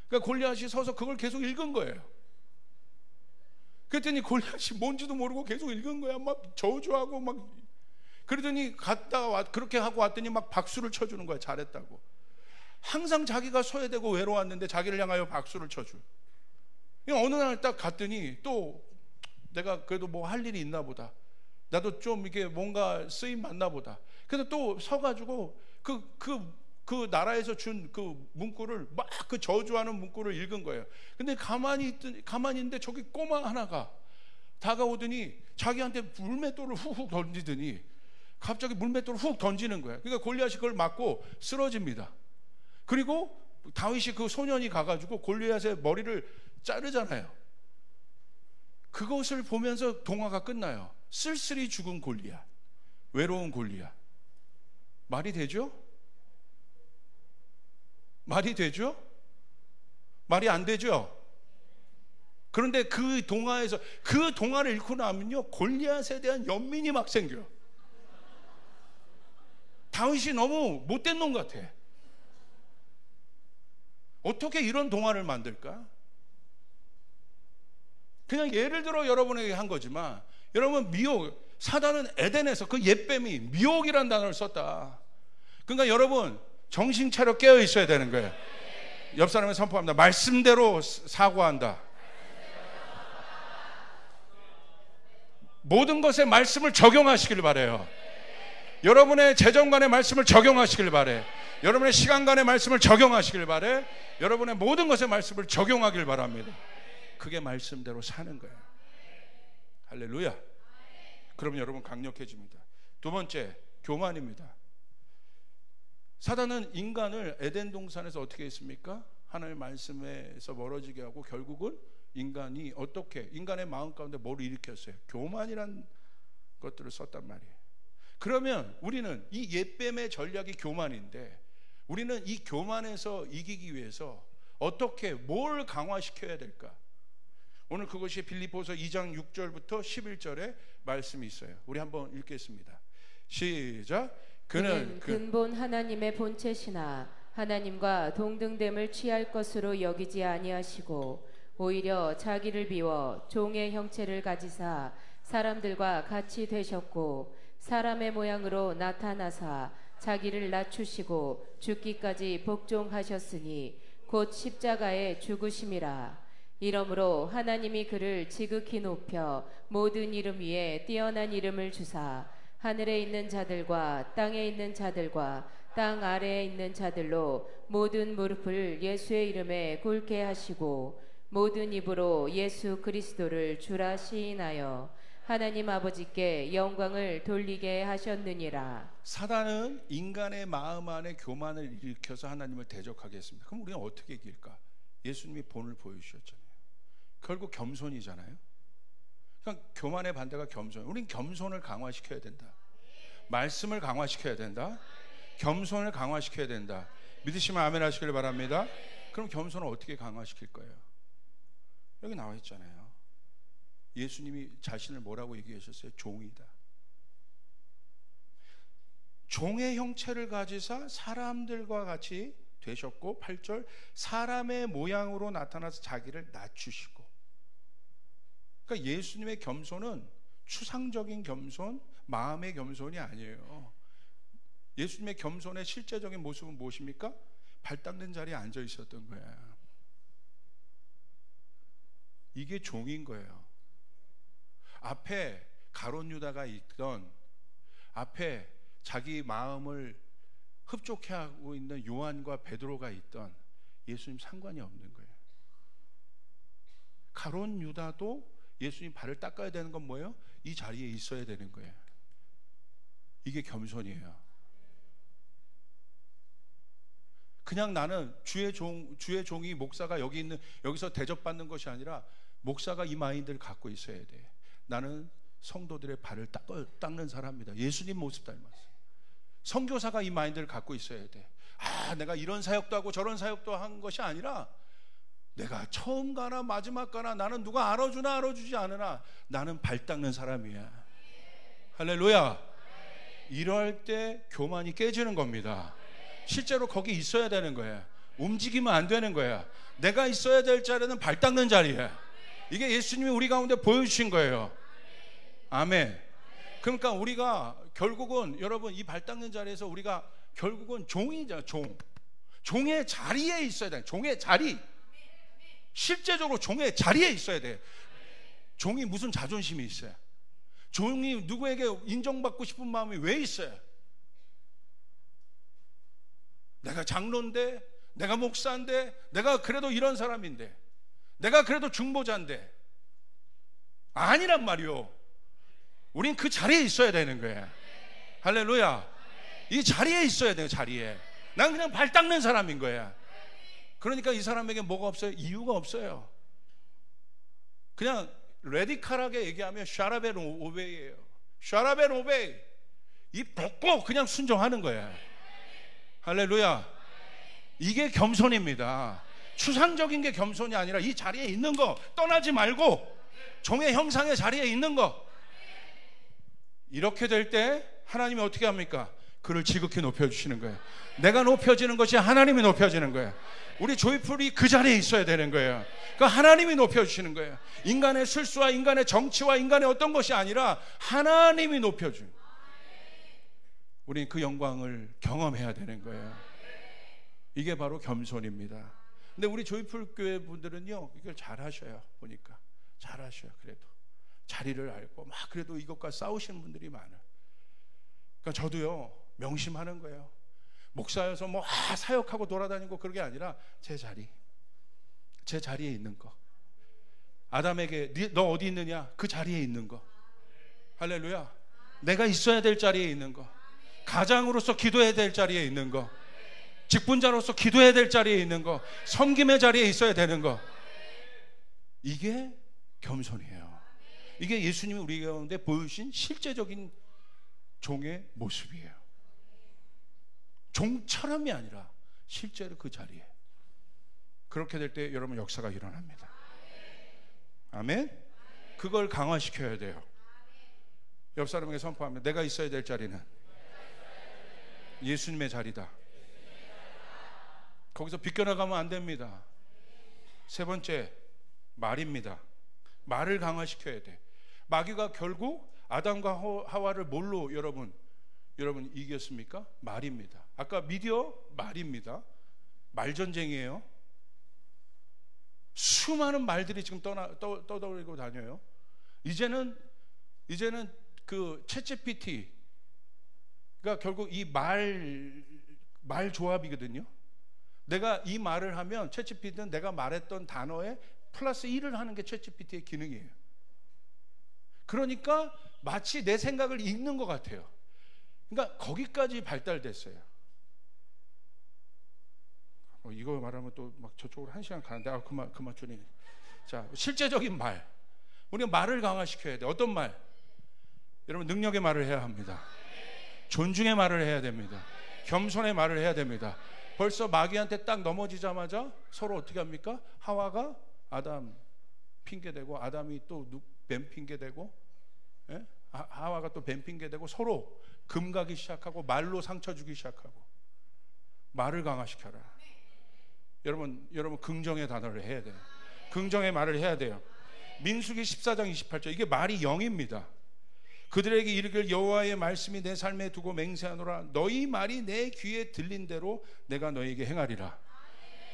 그러니까 골리앗이 서서 그걸 계속 읽은 거예요. 그랬더니 골리앗이 뭔지도 모르고 계속 읽은 거야. 막 저주하고 막. 그러더니 그렇게 하고 왔더니 막 박수를 쳐주는 거야. 잘했다고. 항상 자기가 소외되고 외로웠는데 자기를 향하여 박수를 쳐줘. 어느 날 딱 갔더니 또 내가 그래도 뭐 할 일이 있나 보다. 나도 좀 이게 뭔가 쓰임 받나 보다. 그래서 또 서가지고 그 나라에서 준 그 문구를 막 그 저주하는 문구를 읽은 거예요. 근데 가만히 있는데 저기 꼬마 하나가 다가오더니 자기한테 물맷돌을 훅 던지더니 갑자기 물맷돌을 훅 던지는 거예요. 그러니까 골리앗이 그걸 맞고 쓰러집니다. 그리고 다윗이 그 소년이 가가지고 골리앗의 머리를 자르잖아요. 그것을 보면서 동화가 끝나요. 쓸쓸히 죽은 골리앗, 외로운 골리앗. 말이 되죠? 말이 되죠? 말이 안 되죠? 그런데 그 동화에서 그 동화를 읽고 나면요, 골리앗에 대한 연민이 막 생겨요. 다윗이 너무 못된 놈 같아. 어떻게 이런 동화를 만들까? 그냥 예를 들어 여러분에게 한 거지만, 여러분 미혹, 사단은 에덴에서 그 옛뱀이 미혹이라는 단어를 썼다. 그러니까 여러분 정신 차려 깨어 있어야 되는 거예요. 옆 사람에 선포합니다. 말씀대로 사고한다. 모든 것에 말씀을 적용하시길 바라요. 여러분의 재정관의 말씀을 적용하시길 바래. 여러분의 시간관의 말씀을 적용하시길 바래. 여러분의 모든 것의 말씀을 적용하길 바랍니다. 그게 말씀대로 사는 거예요. 할렐루야. 그러면 여러분 강력해집니다. 두 번째, 교만입니다. 사단은 인간을 에덴 동산에서 어떻게 했습니까? 하나님의 말씀에서 멀어지게 하고 결국은 인간이 어떻게, 인간의 마음 가운데 뭘 일으켰어요? 교만이란 것들을 썼단 말이에요. 그러면 우리는 이 옛뱀의 전략이 교만인데, 우리는 이 교만에서 이기기 위해서 어떻게 뭘 강화시켜야 될까? 오늘 그것이 빌립보서 2장 6절부터 11절에 말씀이 있어요. 우리 한번 읽겠습니다. 시작. 그는 근본 하나님의 본체시나 하나님과 동등됨을 취할 것으로 여기지 아니하시고 오히려 자기를 비워 종의 형체를 가지사 사람들과 같이 되셨고 사람의 모양으로 나타나사 자기를 낮추시고 죽기까지 복종하셨으니 곧 십자가에 죽으심이라. 이러므로 하나님이 그를 지극히 높여 모든 이름 위에 뛰어난 이름을 주사 하늘에 있는 자들과 땅에 있는 자들과 땅 아래에 있는 자들로 모든 무릎을 예수의 이름에 꿇게 하시고 모든 입으로 예수 그리스도를 주라 시인하여 하나님 아버지께 영광을 돌리게 하셨느니라. 사단은 인간의 마음 안에 교만을 일으켜서 하나님을 대적하게 했습니다. 그럼 우리는 어떻게 이길까? 예수님이 본을 보여주셨잖아요. 결국 겸손이잖아요. 그러니까 교만의 반대가 겸손. 우린 겸손을 강화시켜야 된다. 말씀을 강화시켜야 된다. 겸손을 강화시켜야 된다. 믿으시면 아멘 하시길 바랍니다. 그럼 겸손을 어떻게 강화시킬 거예요? 여기 나와 있잖아요. 예수님이 자신을 뭐라고 얘기하셨어요? 종이다. 종의 형체를 가지사 사람들과 같이 되셨고 8절 사람의 모양으로 나타나서 자기를 낮추시고. 그러니까 예수님의 겸손은 추상적인 겸손, 마음의 겸손이 아니에요. 예수님의 겸손의 실제적인 모습은 무엇입니까? 발 닦는 자리에 앉아 있었던 거야. 이게 종인 거예요. 앞에 가룟 유다가 있던, 앞에 자기 마음을 흡족해 하고 있는 요한과 베드로가 있던, 예수님 상관이 없는 거예요. 가룟 유다도 예수님 발을 닦아야 되는 건 뭐예요? 이 자리에 있어야 되는 거예요. 이게 겸손이에요. 그냥 나는 주의 종이 목사가 여기서 대접받는 것이 아니라 목사가 이 마인드를 갖고 있어야 돼. 나는 성도들의 발을 닦는 사람입니다. 예수님 모습 닮았어요. 선교사가 이 마인드를 갖고 있어야 돼. 내가 이런 사역도 하고 저런 사역도 한 것이 아니라 내가 처음 가나 마지막 가나 나는 누가 알아주나 알아주지 않으나 나는 발 닦는 사람이야. 할렐루야. 이럴 때 교만이 깨지는 겁니다. 실제로 거기 있어야 되는 거야. 움직이면 안 되는 거야. 내가 있어야 될 자리는 발 닦는 자리야. 이게 예수님이 우리 가운데 보여주신 거예요. 아멘. 그러니까 우리가 결국은 여러분 이 발 닦는 자리에서 우리가 결국은 종이죠. 종의 자리에 있어야 돼. 종의 자리. 실제적으로 종의 자리에 있어야 돼. 종이 무슨 자존심이 있어요? 종이 누구에게 인정받고 싶은 마음이 왜 있어요? 내가 장로인데, 내가 목사인데, 내가 그래도 이런 사람인데, 내가 그래도 중보자인데. 아니란 말이요. 우린 그 자리에 있어야 되는 거예요. 할렐루야. 이 자리에 있어야 돼요. 자리에. 난 그냥 발 닦는 사람인 거야. 그러니까 이 사람에게 뭐가 없어요? 이유가 없어요. 그냥 레디칼하게 얘기하면 shut up and obey예요. shut up and obey. 이 벗고 그냥 순종하는 거야. 할렐루야. 이게 겸손입니다. 추상적인 게 겸손이 아니라 이 자리에 있는 거 떠나지 말고 종의 형상의 자리에 있는 거. 이렇게 될 때 하나님이 어떻게 합니까? 그를 지극히 높여주시는 거예요. 내가 높여지는 것이 하나님이 높여지는 거예요. 우리 조이풀이 그 자리에 있어야 되는 거예요. 그러니까 하나님이 높여주시는 거예요. 인간의 실수와 인간의 정치와 인간의 어떤 것이 아니라 하나님이 높여준, 우리는 그 영광을 경험해야 되는 거예요. 이게 바로 겸손입니다. 근데 우리 조이풀 교회 분들은요 이걸 잘 하셔요. 보니까 잘 하셔요. 그래도 자리를 알고 막 그래도 이것과 싸우시는 분들이 많아요. 그러니까 저도요 명심하는 거예요. 목사여서 뭐 사역하고 돌아다니고 그런 게 아니라 제 자리에 있는 거. 아담에게 너 어디 있느냐? 그 자리에 있는 거. 할렐루야. 내가 있어야 될 자리에 있는 거. 가장으로서 기도해야 될 자리에 있는 거. 직분자로서 기도해야 될 자리에 있는 거. 섬김의 자리에 있어야 되는 거. 이게 겸손이에요. 이게 예수님이 우리 가운데 보여주신 실제적인 종의 모습이에요. 종처럼이 아니라 실제로 그 자리에. 그렇게 될 때 여러분 역사가 일어납니다. 아멘. 그걸 강화시켜야 돼요. 옆 사람에게 선포하면 내가 있어야 될 자리는 예수님의 자리다. 거기서 비껴나가면 안 됩니다. 세 번째, 말입니다. 말을 강화시켜야 돼. 마귀가 결국 아담과 하와를 뭘로 여러분 이겼습니까? 말입니다. 아까 미디어 말입니다. 말전쟁이에요. 수많은 말들이 지금 떠돌고 다녀요. 이제는 그 챗GPT가 결국 이 말 조합이거든요. 내가 이 말을 하면 챗GPT는 내가 말했던 단어에 플러스 1을 하는 게 챗GPT의 기능이에요. 그러니까 마치 내 생각을 읽는 것 같아요. 그러니까 거기까지 발달됐어요. 이거 말하면 또 막 저쪽으로 1시간 가는데 그만 주니. 자, 실제적인 말. 우리가 말을 강화시켜야 돼. 어떤 말? 여러분 능력의 말을 해야 합니다. 존중의 말을 해야 됩니다. 겸손의 말을 해야 됩니다. 벌써 마귀한테 딱 넘어지자마자 서로 어떻게 합니까? 하와가 아담 핑계대고 아담이 또 뱀 핑계대고, 예? 하와가 또 뱀 핑계대고 서로 금가기 시작하고 말로 상처 주기 시작하고. 말을 강화시켜라. 여러분 긍정의 단어를 해야 돼요. 긍정의 말을 해야 돼요. 민수기 14장 28절 이게 말이 영입니다. 그들에게 이르길 여호와의 말씀이 내 삶에 두고 맹세하노라. 너희 말이 내 귀에 들린 대로 내가 너에게 행하리라.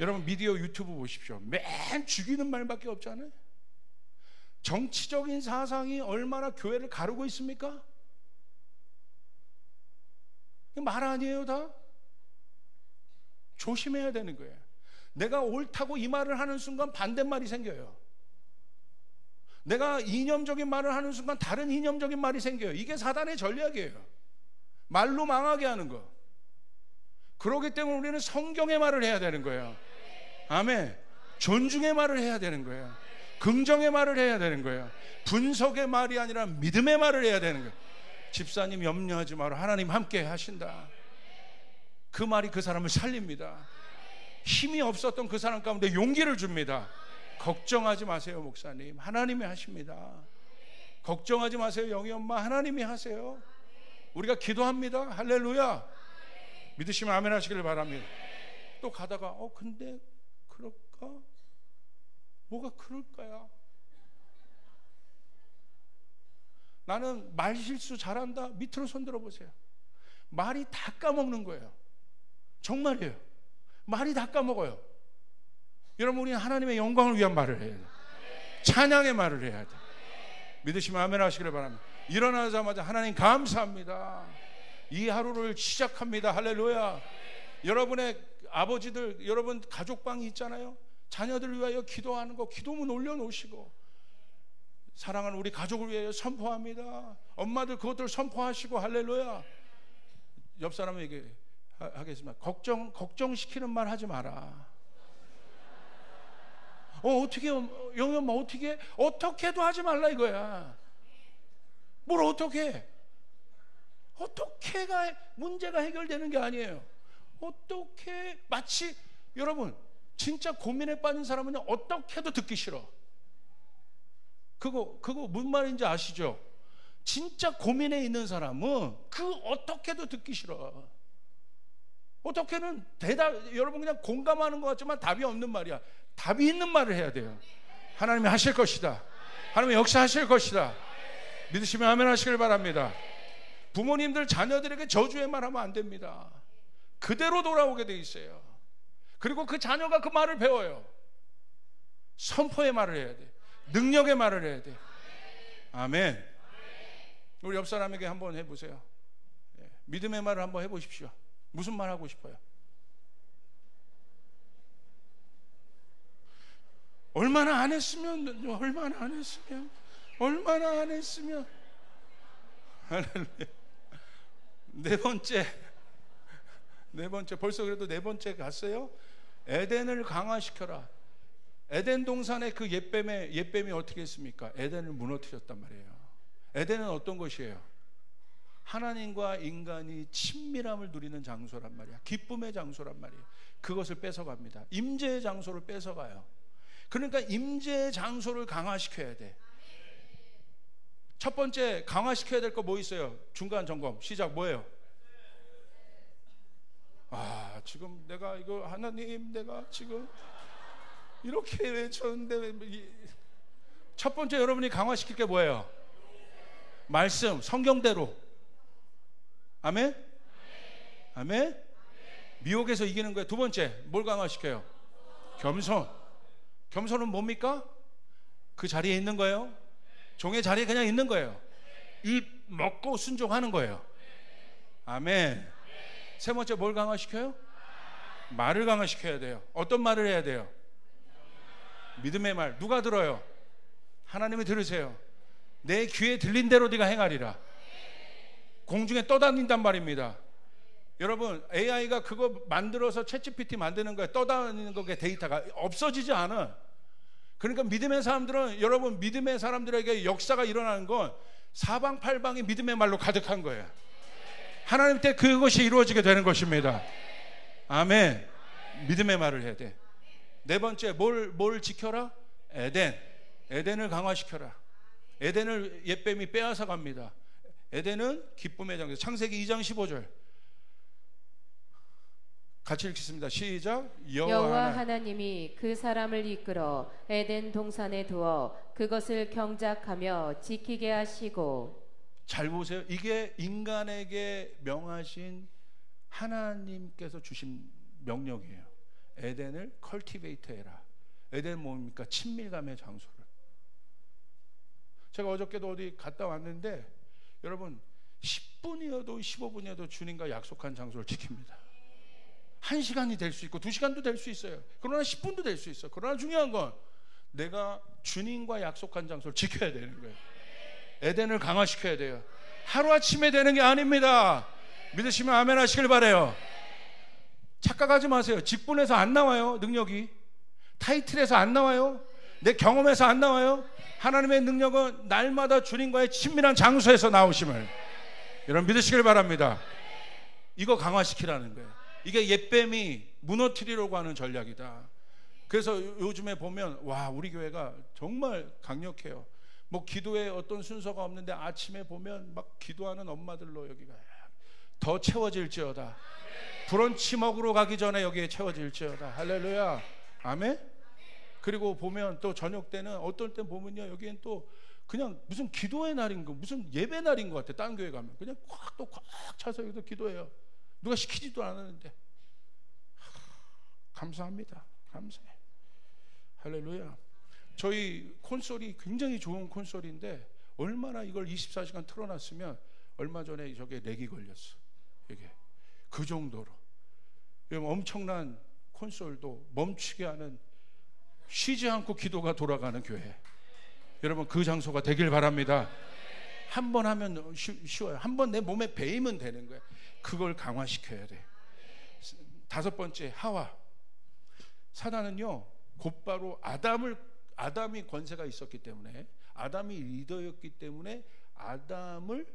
여러분 미디어 유튜브 보십시오. 맨 죽이는 말밖에 없잖아요. 정치적인 사상이 얼마나 교회를 가르고 있습니까? 말 아니에요 다? 조심해야 되는 거예요. 내가 옳다고 이 말을 하는 순간 반대말이 생겨요. 내가 이념적인 말을 하는 순간 다른 이념적인 말이 생겨요. 이게 사단의 전략이에요. 말로 망하게 하는 거. 그렇기 때문에 우리는 성경의 말을 해야 되는 거예요. 아멘. 존중의 말을 해야 되는 거예요. 긍정의 말을 해야 되는 거예요. 분석의 말이 아니라 믿음의 말을 해야 되는 거예요. 집사님 염려하지 마라. 하나님 함께 하신다. 그 말이 그 사람을 살립니다. 힘이 없었던 그 사람 가운데 용기를 줍니다. 걱정하지 마세요 목사님, 하나님이 하십니다. 걱정하지 마세요 영희 엄마, 하나님이 하세요. 우리가 기도합니다. 할렐루야. 믿으시면 아멘 하시길 바랍니다. 또 가다가 근데 그럴까? 뭐가 그럴까요? 나는 말 실수 잘한다. 밑으로 손 들어보세요. 말이 다 까먹는 거예요. 정말이에요. 말이 다 까먹어요. 여러분, 우리는 하나님의 영광을 위한 말을 해야 돼요. 찬양의 말을 해야 돼요. 믿으시면 아멘 하시기를 바랍니다. 일어나자마자 하나님 감사합니다. 이 하루를 시작합니다. 할렐루야. 여러분의 아버지들, 여러분 가족방이 있잖아요. 자녀들을 위하여 기도하는 거 기도문 올려놓으시고, 사랑하는 우리 가족을 위하여 선포합니다. 엄마들 그것들 선포하시고, 할렐루야. 옆 사람에게 하겠습니다. 걱정시키는 말 하지 마라. 어떻게 영희 엄마 어떻게도 하지 말라 이거야. 뭘 어떻게가 문제가 해결되는 게 아니에요. 어떻게, 마치 여러분 진짜 고민에 빠진 사람은 어떻게도 듣기 싫어. 그거 무슨 말인지 아시죠? 진짜 고민에 있는 사람은 어떻게도 듣기 싫어. 어떻게는 여러분 그냥 공감하는 것 같지만 답이 없는 말이야. 답이 있는 말을 해야 돼요. 하나님이 하실 것이다. 하나님이 역사하실 것이다. 믿으시면 아멘 하시길 바랍니다. 부모님들 자녀들에게 저주의 말하면 안 됩니다. 그대로 돌아오게 돼 있어요. 그리고 그 자녀가 그 말을 배워요. 선포의 말을 해야 돼. 능력의 말을 해야 돼. 아멘. 우리 옆 사람에게 한번 해보세요. 믿음의 말을 한번 해보십시오. 무슨 말 하고 싶어요? 얼마나 안 했으면. 네 번째 벌써 그래도 네 번째 갔어요. 에덴을 강화시켜라. 에덴 동산의 그 옛뱀이 어떻게 했습니까? 에덴을 무너뜨렸단 말이에요. 에덴은 어떤 것이에요? 하나님과 인간이 친밀함을 누리는 장소란 말이야. 기쁨의 장소란 말이에요. 그것을 뺏어갑니다. 임재의 장소를 뺏어가요. 그러니까 임재의 장소를 강화시켜야 돼. 첫 번째 강화시켜야 될 거 뭐 있어요? 중간 점검 시작 뭐예요? 지금 내가 이거 하나님 내가 지금 이렇게 외쳤는데, 첫 번째 여러분이 강화시킬 게 뭐예요? 말씀, 성경대로. 아멘? 아멘? 미혹에서 이기는 거예요. 두 번째 뭘 강화시켜요? 겸손. 겸손은 뭡니까? 그 자리에 있는 거예요. 종의 자리에 그냥 있는 거예요. 입 먹고 순종하는 거예요. 아멘. 세 번째 뭘 강화시켜요? 말을 강화시켜야 돼요. 어떤 말을 해야 돼요? 믿음의 말. 누가 들어요? 하나님이 들으세요. 내 귀에 들린 대로 네가 행하리라. 공중에 떠다닌단 말입니다. 여러분 AI가 그거 만들어서 챗GPT 만드는 거에 떠다니는 거에 데이터가 없어지지 않아. 그러니까 믿음의 사람들은, 여러분 믿음의 사람들에게 역사가 일어나는 건 사방팔방이 믿음의 말로 가득한 거예요. 하나님 때 그것이 이루어지게 되는 것입니다. 아멘. 믿음의 말을 해야 돼. 네 번째 뭘 지켜라? 에덴을 강화시켜라. 에덴을 옛뱀이 빼앗아 갑니다. 에덴은 기쁨의 장소. 창세기 2장 15절 같이 읽겠습니다. 시작. 여호와 하나님이 그 사람을 이끌어 에덴 동산에 두어 그것을 경작하며 지키게 하시고. 잘 보세요. 이게 인간에게 명하신 하나님께서 주신 명령이에요. 에덴을 컬티베이트 해라. 에덴은 뭡니까? 친밀감의 장소를. 제가 어저께도 어디 갔다 왔는데 여러분 10분이어도 15분이어도 주님과 약속한 장소를 지킵니다. 1시간이 될 수 있고 2시간도 될 수 있어요. 그러나 10분도 될 수 있어요. 그러나 중요한 건 내가 주님과 약속한 장소를 지켜야 되는 거예요. 에덴을 강화시켜야 돼요. 하루아침에 되는 게 아닙니다. 믿으시면 아멘 하시길 바라요. 착각하지 마세요. 직분에서 안 나와요. 능력이 타이틀에서 안 나와요. 내 경험에서 안 나와요. 하나님의 능력은 날마다 주님과의 친밀한 장소에서 나오심을 여러분 믿으시길 바랍니다. 이거 강화시키라는 거예요. 이게 옛뱀이 무너뜨리려고 하는 전략이다. 그래서 요즘에 보면 와 우리 교회가 정말 강력해요. 뭐 기도에 어떤 순서가 없는데 아침에 보면 막 기도하는 엄마들로 여기가 더 채워질지어다. 브런치 먹으러 가기 전에 여기에 채워질지어다. 할렐루야. 아멘. 그리고 보면 또 저녁 때는 어떨 때 보면요 여기엔 또 그냥 무슨 기도의 날인 거 무슨 예배 날인 것 같아. 다른 교회 가면 그냥 꽉 차서 여기도 기도해요. 누가 시키지도 않았는데. 감사합니다. 감사해. 할렐루야. 저희 콘솔이 굉장히 좋은 콘솔인데 얼마나 이걸 24시간 틀어놨으면 얼마 전에 저게 렉이 걸렸어. 이게 그 정도로 엄청난 콘솔도 멈추게 하는 쉬지 않고 기도가 돌아가는 교회. 여러분 그 장소가 되길 바랍니다. 한 번 하면 쉬워요. 한 번 내 몸에 배이면 되는 거예요. 그걸 강화시켜야 돼. 5번째 하와. 사단은요 곧바로 아담이 권세가 있었기 때문에 아담이 리더였기 때문에 아담을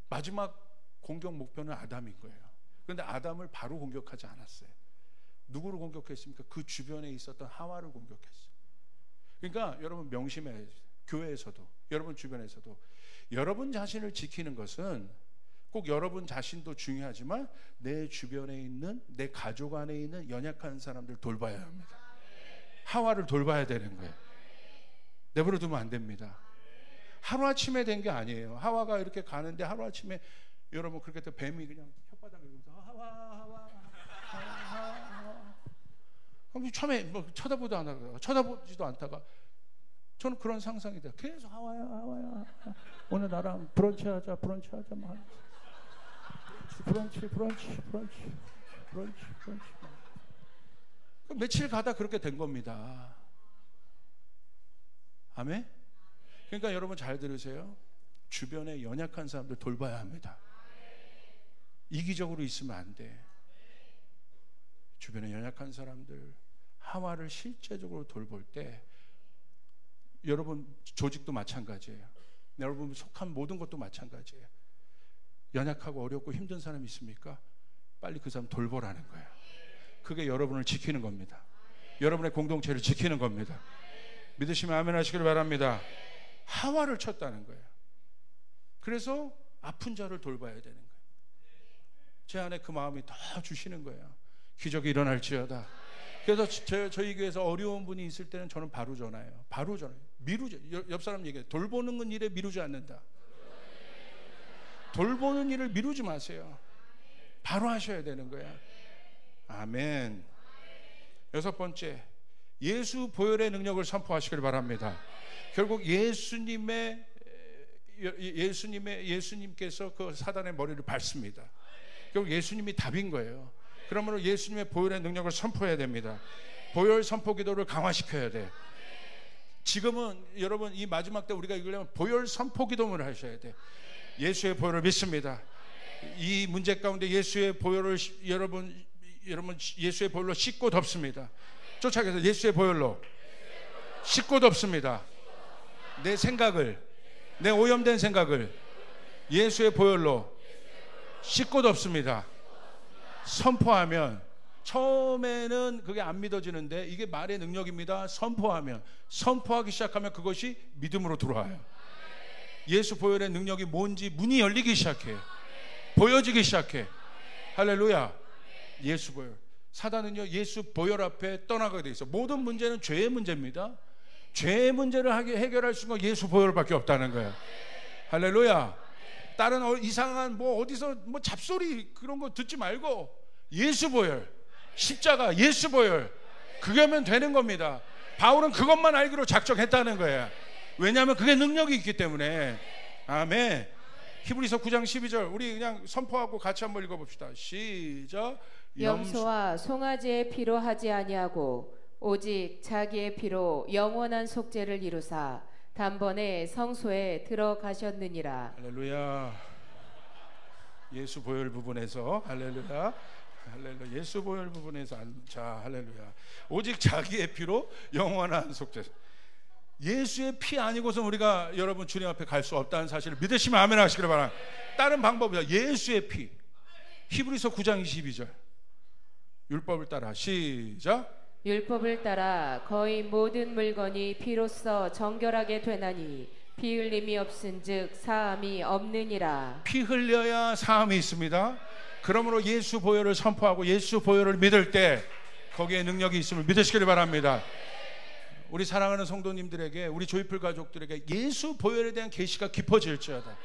마지막 공격 목표는 아담인 거예요. 그런데 아담을 바로 공격하지 않았어요. 누구를 공격했습니까? 그 주변에 있었던 하와를 공격했어요. 그러니까 여러분 명심해. 교회에서도 여러분 주변에서도 여러분 자신을 지키는 것은 꼭 여러분 자신도 중요하지만 내 주변에 있는 내 가족 안에 있는 연약한 사람들 돌봐야 합니다. 하와를 돌봐야 되는 거예요. 내버려 두면 안 됩니다. 하루아침에 된 게 아니에요. 하와가 이렇게 가는데 하루아침에 여러분 그렇게 또 뱀이 그냥 혓바닥에 하와 처음에 뭐 쳐다보지도 않다가 저는 그런 상상이 돼요. 계속 하와야 오늘 나랑 브런치 하자 막 브런치 며칠 가다 그렇게 된 겁니다. 아멘. 그러니까 여러분 잘 들으세요. 주변에 연약한 사람들 돌봐야 합니다. 이기적으로 있으면 안 돼. 주변에 연약한 사람들 하와를 실제적으로 돌볼 때 여러분 조직도 마찬가지예요. 여러분 속한 모든 것도 마찬가지예요. 연약하고 어렵고 힘든 사람이 있습니까? 빨리 그 사람 돌보라는 거예요. 그게 여러분을 지키는 겁니다. 여러분의 공동체를 지키는 겁니다. 믿으시면 아멘 하시길 바랍니다. 하와를 쳤다는 거예요. 그래서 아픈 자를 돌봐야 되는 거예요. 제 안에 그 마음이 다 주시는 거예요. 기적이 일어날지어다. 그래서 저희 교회에서 어려운 분이 있을 때는 저는 바로 전화해요. 바로 전화해요. 미루지. 옆 사람 얘기해요. 돌보는 건 일에 미루지 않는다. 돌보는 일을 미루지 마세요. 바로 하셔야 되는 거야. 아멘. 6번째, 예수 보혈의 능력을 선포하시길 바랍니다. 결국 예수님께서 그 사단의 머리를 밟습니다. 결국 예수님이 답인 거예요. 그러므로 예수님의 보혈의 능력을 선포해야 됩니다. 보혈 선포 기도를 강화시켜야 돼. 지금은 여러분 이 마지막 때 우리가 이기려면 보혈 선포 기도문을 하셔야 돼. 예수의 보혈을 믿습니다. 이 문제 가운데 예수의 보혈을 여러분 예수의 보혈로 씻고 덮습니다. 쫓아가서 예수의 보혈로 씻고 덮습니다. 내 생각을, 내 오염된 생각을 예수의 보혈로 씻고 덮습니다. 선포하면 처음에는 그게 안 믿어지는데 이게 말의 능력입니다. 선포하기 시작하면 그것이 믿음으로 들어와요. 예수 보혈의 능력이 뭔지 문이 열리기 시작해. 보여지기 시작해. 할렐루야. 예수 보혈. 사단은요 예수 보혈 앞에 떠나가게 돼 있어. 모든 문제는 죄의 문제입니다. 죄의 문제를 해결할 수 있는 건 예수 보혈밖에 없다는 거야. 할렐루야. 다른 이상한 어디서 잡소리 그런 거 듣지 말고 예수 보혈, 십자가, 예수 보혈 그게 하면 되는 겁니다. 바울은 그것만 알기로 작정했다는 거예요. 왜냐하면 그게 능력이 있기 때문에. 아멘. 히브리서 9장 12절 우리 그냥 선포하고 같이 한번 읽어봅시다. 시작. 염소와 송아지의 피로 하지 아니하고 오직 자기의 피로 영원한 속죄를 이루사 단번에 성소에 들어가셨느니라. 할렐루야. 예수 보혈 부분에서 할렐루야. 할렐루야. 예수 보혈 부분에서 자 할렐루야. 오직 자기의 피로 영원한 속죄. 예수의 피 아니고선 우리가 여러분 주님 앞에 갈 수 없다는 사실을 믿으시면 아멘 하시기를 바랍니다. 다른 방법이다. 예수의 피. 히브리서 9장 22절 율법을 따라 시작. 율법을 따라 거의 모든 물건이 피로써 정결하게 되나니 피 흘림이 없은즉 사함이 없느니라. 피 흘려야 사함이 있습니다. 그러므로 예수 보혈을 선포하고 예수 보혈을 믿을 때 거기에 능력이 있음을 믿으시기를 바랍니다. 우리 사랑하는 성도님들에게 우리 조이풀 가족들에게 예수 보혈에 대한 계시가 깊어질지어다.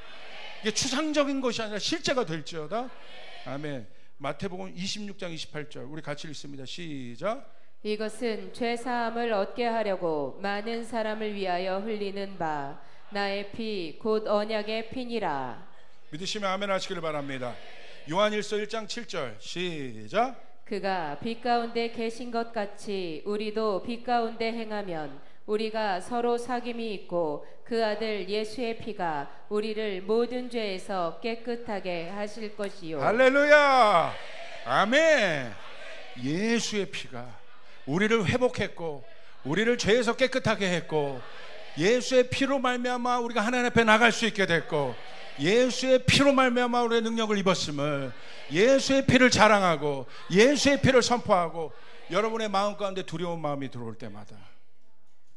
이게 추상적인 것이 아니라 실제가 될지어다. 아멘. 마태복음 26장 28절 우리 같이 읽습니다. 시작. 이것은 죄사함을 얻게 하려고 많은 사람을 위하여 흘리는 바 나의 피 곧 언약의 피니라. 믿으시면 아멘 하시기를 바랍니다. 요한일서 1장 7절 시작. 그가 빛 가운데 계신 것 같이 우리도 빛 가운데 행하면 우리가 서로 사귐이 있고 그 아들 예수의 피가 우리를 모든 죄에서 깨끗하게 하실 것이요. 할렐루야. 아멘. 예수의 피가 우리를 회복했고 우리를 죄에서 깨끗하게 했고 예수의 피로 말미암아 우리가 하나님 앞에 나갈 수 있게 됐고 예수의 피로 말미암아 우리의 능력을 입었음을 예수의 피를 자랑하고 예수의 피를 선포하고 여러분의 마음 가운데 두려운 마음이 들어올 때마다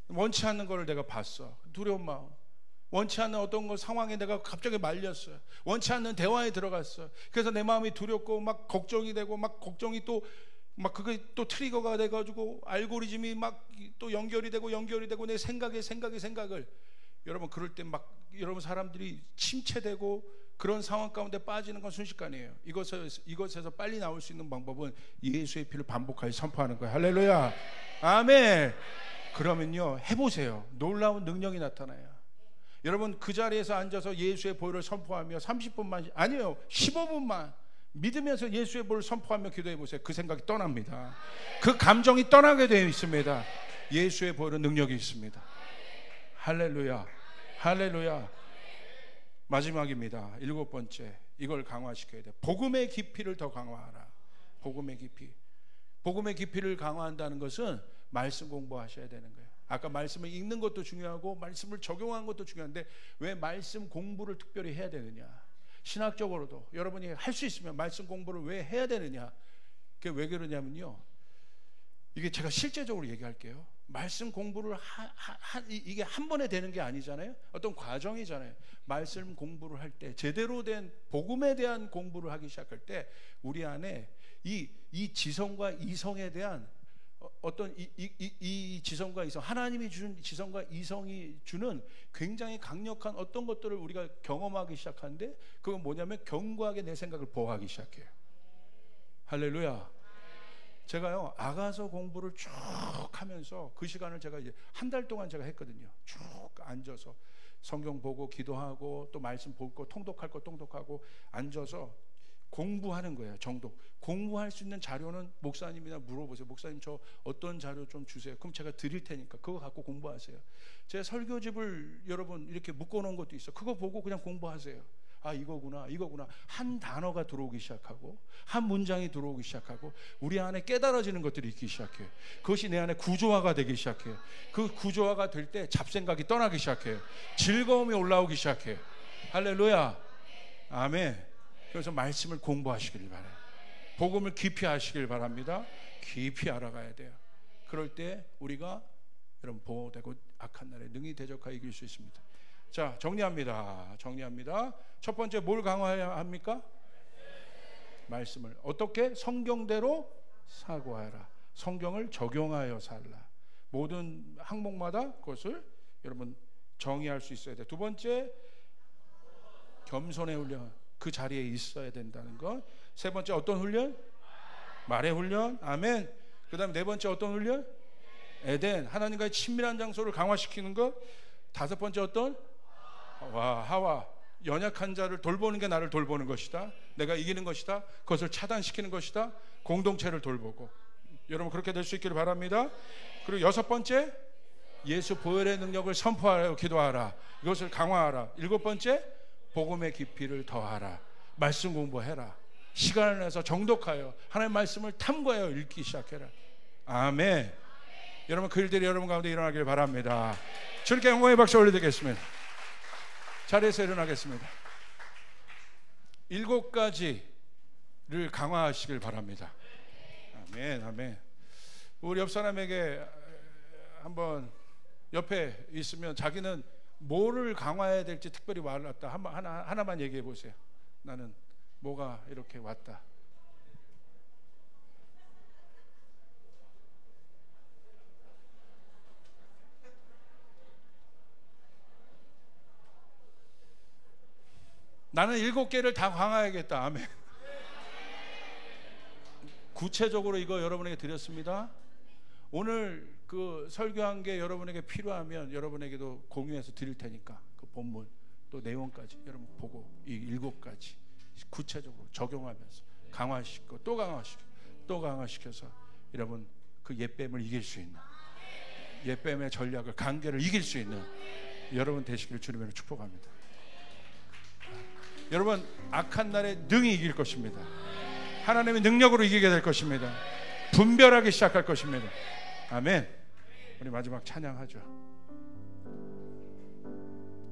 원치 않는 걸 내가 봤어. 두려운 마음. 원치 않는 어떤 것 상황에 내가 갑자기 말렸어요. 원치 않는 대화에 들어갔어요. 그래서 내 마음이 두렵고 막 걱정이 되고 막 걱정이 또 막 그게 또 트리거가 돼가지고 알고리즘이 막 또 연결이 되고 내 생각을 여러분 그럴 때 막 여러분 사람들이 침체되고 그런 상황 가운데 빠지는 건 순식간이에요. 이것에서 빨리 나올 수 있는 방법은 예수의 피를 반복하여 선포하는 거예요. 할렐루야. 아멘. 그러면요 해보세요. 놀라운 능력이 나타나요. 여러분 그 자리에서 앉아서 예수의 보혈을 선포하며 30분만 아니에요 15분만 믿으면서 예수의 보혈을 선포하며 기도해 보세요. 그 생각이 떠납니다. 그 감정이 떠나게 되어 있습니다. 예수의 보혈은 능력이 있습니다. 할렐루야. 할렐루야. 마지막입니다. 7번째 이걸 강화시켜야 돼. 복음의 깊이를 더 강화하라. 복음의 깊이. 복음의 깊이를 강화한다는 것은 말씀 공부하셔야 되는 거예요. 아까 말씀을 읽는 것도 중요하고 말씀을 적용하는 것도 중요한데 왜 말씀 공부를 특별히 해야 되느냐. 신학적으로도 여러분이 할 수 있으면 말씀 공부를 왜 해야 되느냐. 그게 왜 그러냐면요 이게 제가 실제적으로 얘기할게요. 말씀 공부를 이게 한 번에 되는 게 아니잖아요. 어떤 과정이잖아요. 말씀 공부를 할 때 제대로 된 복음에 대한 공부를 하기 시작할 때 우리 안에 이 지성과 이성에 대한 어떤 이 지성과 이성 하나님이 주신 지성과 이성이 주는 굉장히 강력한 어떤 것들을 우리가 경험하기 시작하는데 그건 뭐냐면 견고하게 내 생각을 보호하기 시작해요. 할렐루야. 제가요 아가서 공부를 쭉 하면서 그 시간을 제가 이제 한 달 동안 제가 했거든요. 쭉 앉아서 성경 보고 기도하고 또 말씀 보고 통독할 거 통독하고 앉아서 공부하는 거예요. 정독. 공부할 수 있는 자료는 목사님이나 물어보세요. 목사님 저 어떤 자료 좀 주세요. 그럼 제가 드릴 테니까 그거 갖고 공부하세요. 제 설교집을 여러분 이렇게 묶어놓은 것도 있어요. 그거 보고 그냥 공부하세요. 아 이거구나 한 단어가 들어오기 시작하고 한 문장이 들어오기 시작하고 우리 안에 깨달아지는 것들이 있기 시작해요. 그것이 내 안에 구조화가 되기 시작해요. 그 구조화가 될 때 잡생각이 떠나기 시작해요. 즐거움이 올라오기 시작해요. 할렐루야. 아멘. 그래서 말씀을 공부하시길 바라요. 복음을 깊이 하시길 바랍니다. 깊이 알아가야 돼요. 그럴 때 우리가 여러분 보호되고 악한 날에 능히 대적하여 이길 수 있습니다. 자 정리합니다. 첫 번째 뭘 강화해야 합니까? 말씀을. 어떻게? 성경대로 사고하라. 성경을 적용하여 살라. 모든 항목마다 그것을 여러분 정의할 수 있어야 돼. 두 번째 겸손의 훈련. 그 자리에 있어야 된다는 것. 세 번째 어떤 훈련? 말의 훈련. 아멘. 그 다음에 네 번째 어떤 훈련? 에덴. 하나님과의 친밀한 장소를 강화시키는 것. 다섯 번째 어떤? 하와. 연약한 자를 돌보는 게 나를 돌보는 것이다. 내가 이기는 것이다. 그것을 차단시키는 것이다. 공동체를 돌보고. 여러분 그렇게 될 수 있기를 바랍니다. 그리고 여섯 번째, 예수 보혈의 능력을 선포하여 기도하라. 이것을 강화하라. 일곱 번째, 복음의 깊이를 더하라. 말씀 공부해라. 시간을 내서 정독하여 하나님의 말씀을 탐구하여 읽기 시작해라. 아멘. 여러분 그 일들이 여러분 가운데 일어나길 바랍니다. 주님께 영광의 박수 올려드리겠습니다. 자리에서 일어나겠습니다. 7가지를 강화하시길 바랍니다. 아멘, 아멘. 우리 옆 사람에게 한번 옆에 있으면 자기는 뭐를 강화해야 될지 특별히 말랐다. 하나만 얘기해 보세요. 나는 뭐가 이렇게 왔다. 나는 7개를 다 강화해야겠다. 아멘. 구체적으로 이거 여러분에게 드렸습니다. 오늘 그 설교한 게 여러분에게 필요하면 여러분에게도 공유해서 드릴 테니까 그 본문 또 내용까지 여러분 보고 이 7가지 구체적으로 적용하면서 강화시키고 또 강화시키고 또 강화시켜서 여러분 그 옛뱀을 이길 수 있는, 옛뱀의 전략을, 관계를 이길 수 있는 여러분 되시기를 주님으로 축복합니다. 여러분 악한 날에 능히 이길 것입니다. 하나님의 능력으로 이기게 될 것입니다. 분별하기 시작할 것입니다. 아멘. 우리 마지막 찬양하죠.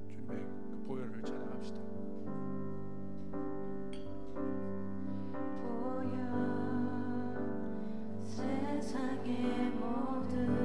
주님의 그 보혈을 찬양합시다. 보혈 세상의 모든